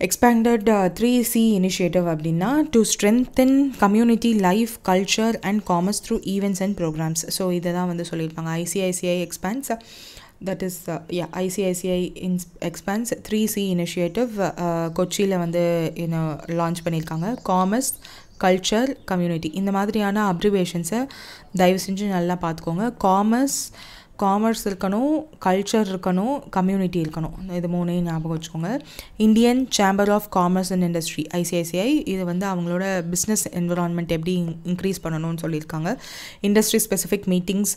expanded 3C initiative அப்படின்னா, to strengthen community life, culture and commerce through events and programs. So இதை தான் வந்து சொல்லியிருப்பாங்க. ICICI expands, that is ICICI expands 3C initiative கொச்சியில் வந்து launch பண்ணியிருக்காங்க. Commerce, culture, community, இந்த மாதிரியான அப்ரிவேஷன்ஸை தயவு செஞ்சு நல்லா பார்த்துக்கோங்க. காமர்ஸ், காமர்ஸ் இருக்கணும், கல்ச்சர் இருக்கணும், கம்யூனிட்டி இருக்கணும். இது மூணையும் ஞாபகம் வச்சுக்கோங்க. Indian chamber of commerce and industry ICICI இது வந்து அவங்களோட பிஸ்னஸ் என்விரான்மெண்ட் எப்படி இன்க்ரீஸ் பண்ணணும்னு சொல்லியிருக்காங்க. Industry specific meetings,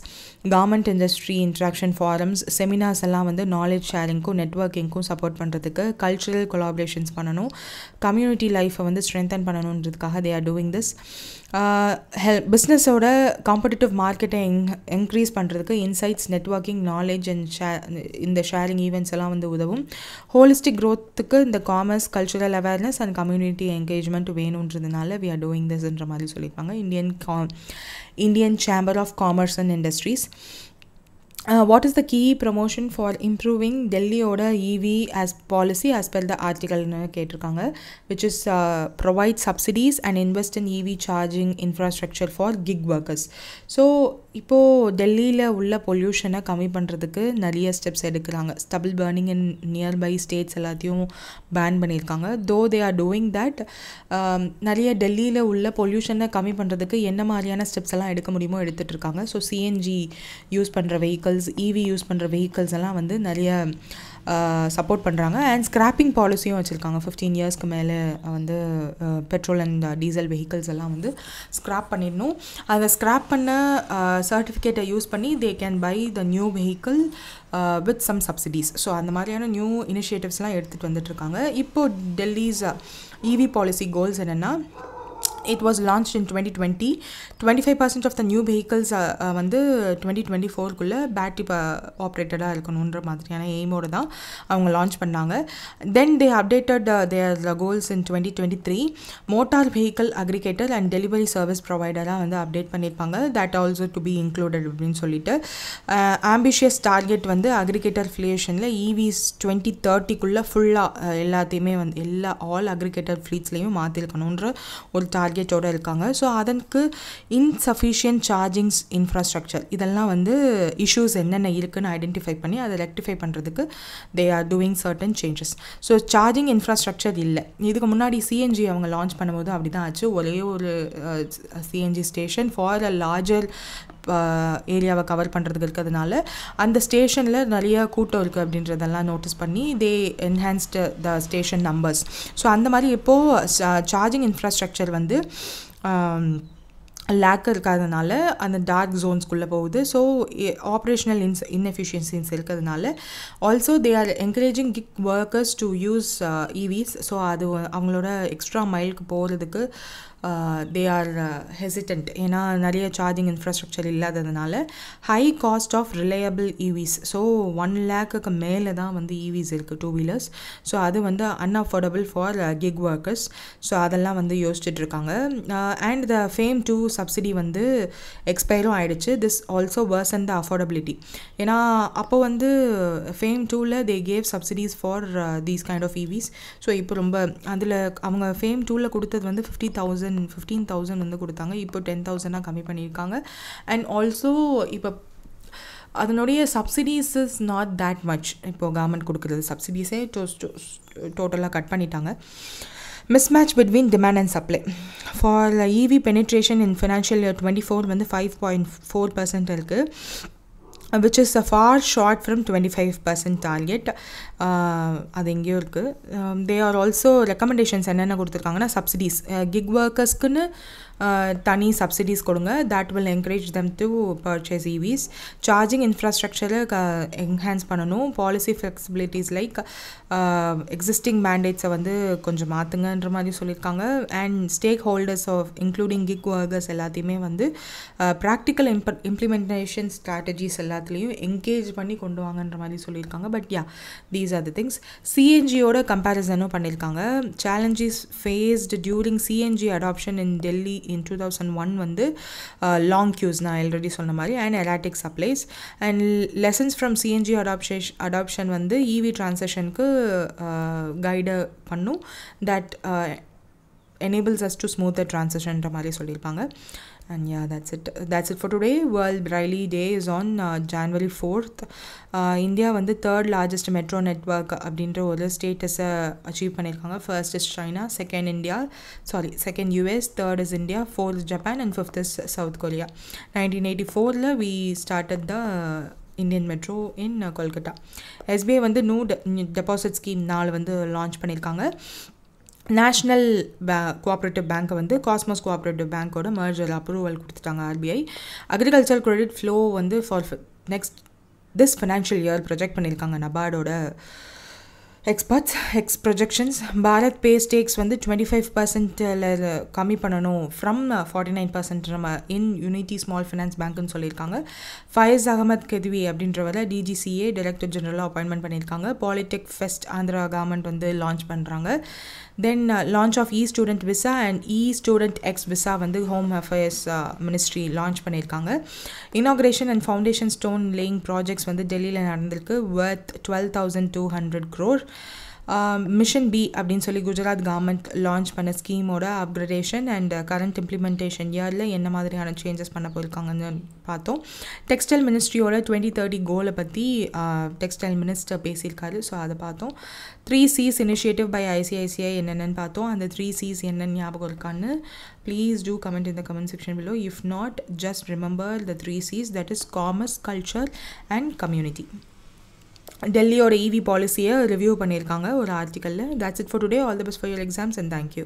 government industry interaction forums, seminars எல்லாம் வந்து நாலேஜ் ஷேரிங்க்கும் நெட்வொர்க்கிங்க்கும் சப்போர்ட் பண்ணுறதுக்கு, கல்ச்சுரல் கொலாபரேஷன்ஸ் பண்ணணும், கம்யூனிட்டி லைஃப்பை வந்து ஸ்ட்ரென்தன் பண்ணணுன்றதுக்காக they are doing this. பிஸ்னஸோட காம்படிட்டிவ் மார்க்கெட்டை இன்க்ரீஸ் பண்ணுறதுக்கு இன்சைட்ஸ், நெட்வொர்க்கிங், நாலேஜ் அண்ட் இந்த ஷேரிங் ஈவெண்ட்ஸ் எல்லாம் வந்து உதவும். ஹோலிஸ்டிக் க்ரோத்துக்கு இந்த commerce, cultural awareness and community engagement வேணுன்றதுனால we are doing this-ன்ற மாதிரி சொல்லியிருக்காங்க. Indian chamber of commerce and industries. What is the key promotion for improving Delhi-ஓட EV as policy as per the article-னு கேட்டிருக்காங்க, which is provide subsidies and invest in EV charging infrastructure for gig workers. So இப்போது டெல்லியில் உள்ள பொல்யூஷனை கம்மி பண்ணுறதுக்கு நிறைய steps எடுக்கிறாங்க. Stubble burning இன் nearby states எல்லாத்தையும் pan பண்ணியிருக்காங்க. தோ தே ஆர் டூயிங் தட், நிறைய டெல்லியில் உள்ள பொல்யூஷனை கம்மி பண்ணுறதுக்கு என்ன மாதிரியான ஸ்டெப்ஸ் எல்லாம் எடுக்க முடியுமோ எடுத்துகிட்டு இருக்காங்க. ஸோ சிஎன்ஜி யூஸ் பண்ணுற வெஹிக்கல்ஸ், இவி யூஸ் பண்ணுற வெஹிக்கல்ஸ் எல்லாம் வந்து நிறைய சப்போர்ட் பண்ணுறாங்க. அண்ட் ஸ்க்ராப்பிங் பாலிசியும் வச்சுருக்காங்க. 15 இயர்ஸ்க்கு மேலே வந்து பெட்ரோல் அண்ட் டீசல் வெஹிக்கல்ஸ் எல்லாம் வந்து ஸ்க்ராப் பண்ணிடணும். அதை ஸ்க்ராப் பண்ண சர்டிஃபிகேட்டை யூஸ் பண்ணி they can buy the new vehicle with some subsidies. So அந்த மாதிரியான நியூ இனிஷியேட்டிவ்ஸ்லாம் எடுத்துகிட்டு வந்துட்டுருக்காங்க. இப்போது டெல்லிஸ் EV பாலிசி கோல்ஸ் என்னென்னா, it was launched in 2020. 25% of the new vehicles வந்து 2024க்குள்ளே பேட்டரி ஆப்ரேட்டடாக இருக்கணுன்ற மாதிரியான எய்மோடு தான் அவங்க லான்ச் பண்ணாங்க. Then they updated their goals in 2023. Motor vehicle aggregator and delivery service ப்ரொவைடராக வந்து அப்டேட் பண்ணியிருப்பாங்க. That also to be included அப்படின்னு சொல்லிட்டு ஆம்பிஷியஸ் டார்கெட் வந்து அக்ரிகேட்டர் ஃப்ளேஷனில் EVs 2030க்குள்ளே ஃபுல்லாக எல்லாத்தையுமே வந்து ஆல் அக்ரிகேட்டர் ஃப்ளீட்ஸ்லேயும் மாற்றிருக்கணுன்ற ஒரு டார்கெட்டோடு இருக்காங்க. ஸோ அதற்கு இன்சஃபிஷியன்ட் சார்ஜிங்ஸ் இன்ஃப்ராஸ்ட்ரக்சர் இதெல்லாம் வந்து இஷ்யூஸ் என்னென்ன இருக்குதுன்னு ஐடென்டிஃபை பண்ணி அதை ரெக்டிஃபை பண்ணுறதுக்கு தே are doing certain changes. So charging infrastructure இல்லை. இதுக்கு முன்னாடி சிஎன்ஜி அவங்க லான்ச் பண்ணும்போது அப்படி தான் ஆச்சு. ஒரே ஒரு CNG station for a larger ஏரியாவை கவர் பண்ணுறதுக்கு இருக்கிறதுனால அந்த ஸ்டேஷனில் நிறைய கூட்டம் இருக்குது அப்படின்றதெல்லாம் நோட்டீஸ் பண்ணி they enhanced the station numbers. So அந்த மாதிரி இப்போது சார்ஜிங் இன்ஃப்ராஸ்ட்ரக்சர் வந்து லேக் இருக்காதனால அந்த டார்க் ஜோன்ஸ்குள்ளே போகுது. ஸோ ஆப்ரேஷனல் இன்எஃபிஷியன்சிஸ் இருக்கிறதுனால also they are encouraging kick workers to use EVs. So அது அவங்களோட எக்ஸ்ட்ரா மைலுக்கு போகிறதுக்கு தே ஆர் ஹெசிடென்ட். ஏன்னா நிறைய சார்ஜிங் இன்ஃப்ராஸ்ட்ரக்சர் இல்லாததுனால high cost of reliable EVs. So 1 lakhக்கு மேலே தான் வந்து EVs இருக்குது, 2 wheelers. ஸோ அது வந்து unaffordable for gig workers. So அதெல்லாம் வந்து யோசிச்சுட்ருக்காங்க. அண்ட் த ஃபேம் 2 சப்சிடி வந்து எக்ஸ்பயரும் ஆகிடுச்சு. This also worsen the affordability. ஏன்னா அப்போ வந்து ஃபேம் 2ல் they gave subsidies for these kind of EVs. So இப்போ ரொம்ப அதில் அவங்க ஃபேம் 2ல் கொடுத்தது வந்து 15,000 வந்து கொடுத்தாங்க. இப்போ 10,000 கம்மி பண்ணியிருக்காங்க. அண்ட் ஆல்சோ இப்போ அதனுடைய subsidies is not that much. இப்போது கவர்மெண்ட் கொடுக்குறது சப்சிடிஸே டோட்டலாக கட் பண்ணிட்டாங்க. mismatch between demand and supply. For EV penetration in financial year 24 வந்து 5.4% இருக்குது, which is far short from 25% target. அது எங்கேயோ இருக்குது. they are also recommendations என்னென்ன கொடுத்துருக்காங்கன்னா, சப்சிடிஸ் கிக் ஒர்க்கர்ஸ்க்குன்னு தனி சப்சிடிஸ் கொடுங்க. that will encourage them to purchase EVs. Charging இன்ஃப்ராஸ்ட்ரக்சரை என்ஹான்ஸ் பண்ணணும். பாலிசி ஃப்ளெக்சிபிலிட்டிஸ் லைக் எக்ஸிஸ்டிங் மேண்டேட்ஸை வந்து கொஞ்சம் மாற்றுங்கன்ற மாதிரி சொல்லியிருக்காங்க. And stakeholders of including gig workers எல்லாத்தையுமே வந்து ப்ராக்டிக்கல் இம்ப்ளிமெண்டேஷன் ஸ்ட்ராட்டஜிஸ் எல்லாத்துலேயும் என்கேஜ் பண்ணி கொண்டு வாங்கன்ற மாதிரி சொல்லியிருக்காங்க. But yeah, these are the things. சிஎன்ஜியோட கம்பேரிசனும் பண்ணியிருக்காங்க. Challenges faced during CNG adoption in Delhi in 2001 வந்து லாங் கியூஸ் நான் ஆல்ரெடி சொன்ன மாதிரி and erratic supplies. And lessons from CNG adoption வந்து EV ட்ரான்சிஷனுக்கு கைடு பண்ணும். That enables us to smooth the transition ன்ற மாதிரி சொல்லியிருப்பாங்க. And yeah, that's it for today. World Braille Day is on January 4th. India வந்து 3rd largest metro network அப்படின்ற ஒரு ஸ்டேட்டஸை achieve பண்ணியிருக்காங்க. First is China, second US, 3rd is India, 4th Japan and 5th is South Korea. 1984ல் we started the Indian metro in Kolkata. SBI வந்து new deposit scheme 4 வந்து launch பண்ணியிருக்காங்க. National cooperative பேங்க்கை வந்து காஸ்மோஸ் கோஆப்ரேட்டிவ் பேங்க்கோட merger approval கொடுத்துட்டாங்க RBI. Agriculture credit flow வந்து for next this financial year project பண்ணியிருக்காங்க நபார்டோட ex projections. BharatPe stakes வந்து 25% கம்மி பண்ணணும் ஃப்ரம் 49% நம்ம இன் யூனிட்டி ஸ்மால் ஃபினான்ஸ் பேங்க்னு சொல்லியிருக்காங்க. ஃபயஸ் அகமத் கெத்வி அப்படின்றவரை டிஜிசிஏ டைரக்டர் ஜெனரலாக அப்பாயின்மெண்ட் பண்ணியிருக்காங்க. பாலிடெக் ஃபெஸ்ட் ஆந்திரா கவர்மெண்ட் வந்து லான்ச் பண்ணுறாங்க. Then launch of student visa and student ex visa வந்து ஹோம் அஃபேர்ஸ் மினிஸ்ட்ரி லான்ச் பண்ணியிருக்காங்க. Inauguration and foundation stone laying projects வந்து டெல்லியில் நடந்திருக்கு. வர்த் 12,200 crore. மிஷன் பி அப்படின்னு சொல்லி குஜராத் கவர்மெண்ட் லான்ச் பண்ண ஸ்கீமோட அப்கிரேடேஷன் அண்ட் கரண்ட் இம்ப்ளிமெண்டேஷன் இயரில் என்ன மாதிரியான சேஞ்சஸ் பண்ண போயிருக்காங்கன்னு பார்த்தோம். டெக்ஸ்டைல் மினிஸ்ட்ரியோட 2030 கோலை பற்றி டெக்ஸ்டைல் மினிஸ்டர் பேசியிருக்காரு. ஸோ அதை பார்த்தோம். 3Cs இனிஷியேட்டிவ் பை ஐசிஐசிஐ என்னென்னு பார்த்தோம். அந்த 3Cs என்னென்னு ஞாபகம் இருக்கான்னு please do comment in the comment section below. If not, just remember the 3Cs, that is commerce, culture and community. டெல்லியோட EV பாலிசியை ரிவ்யூ பண்ணியிருக்காங்க ஒரு ஆர்டிக்கலில். That's it for today. All the best for your exams and thank you.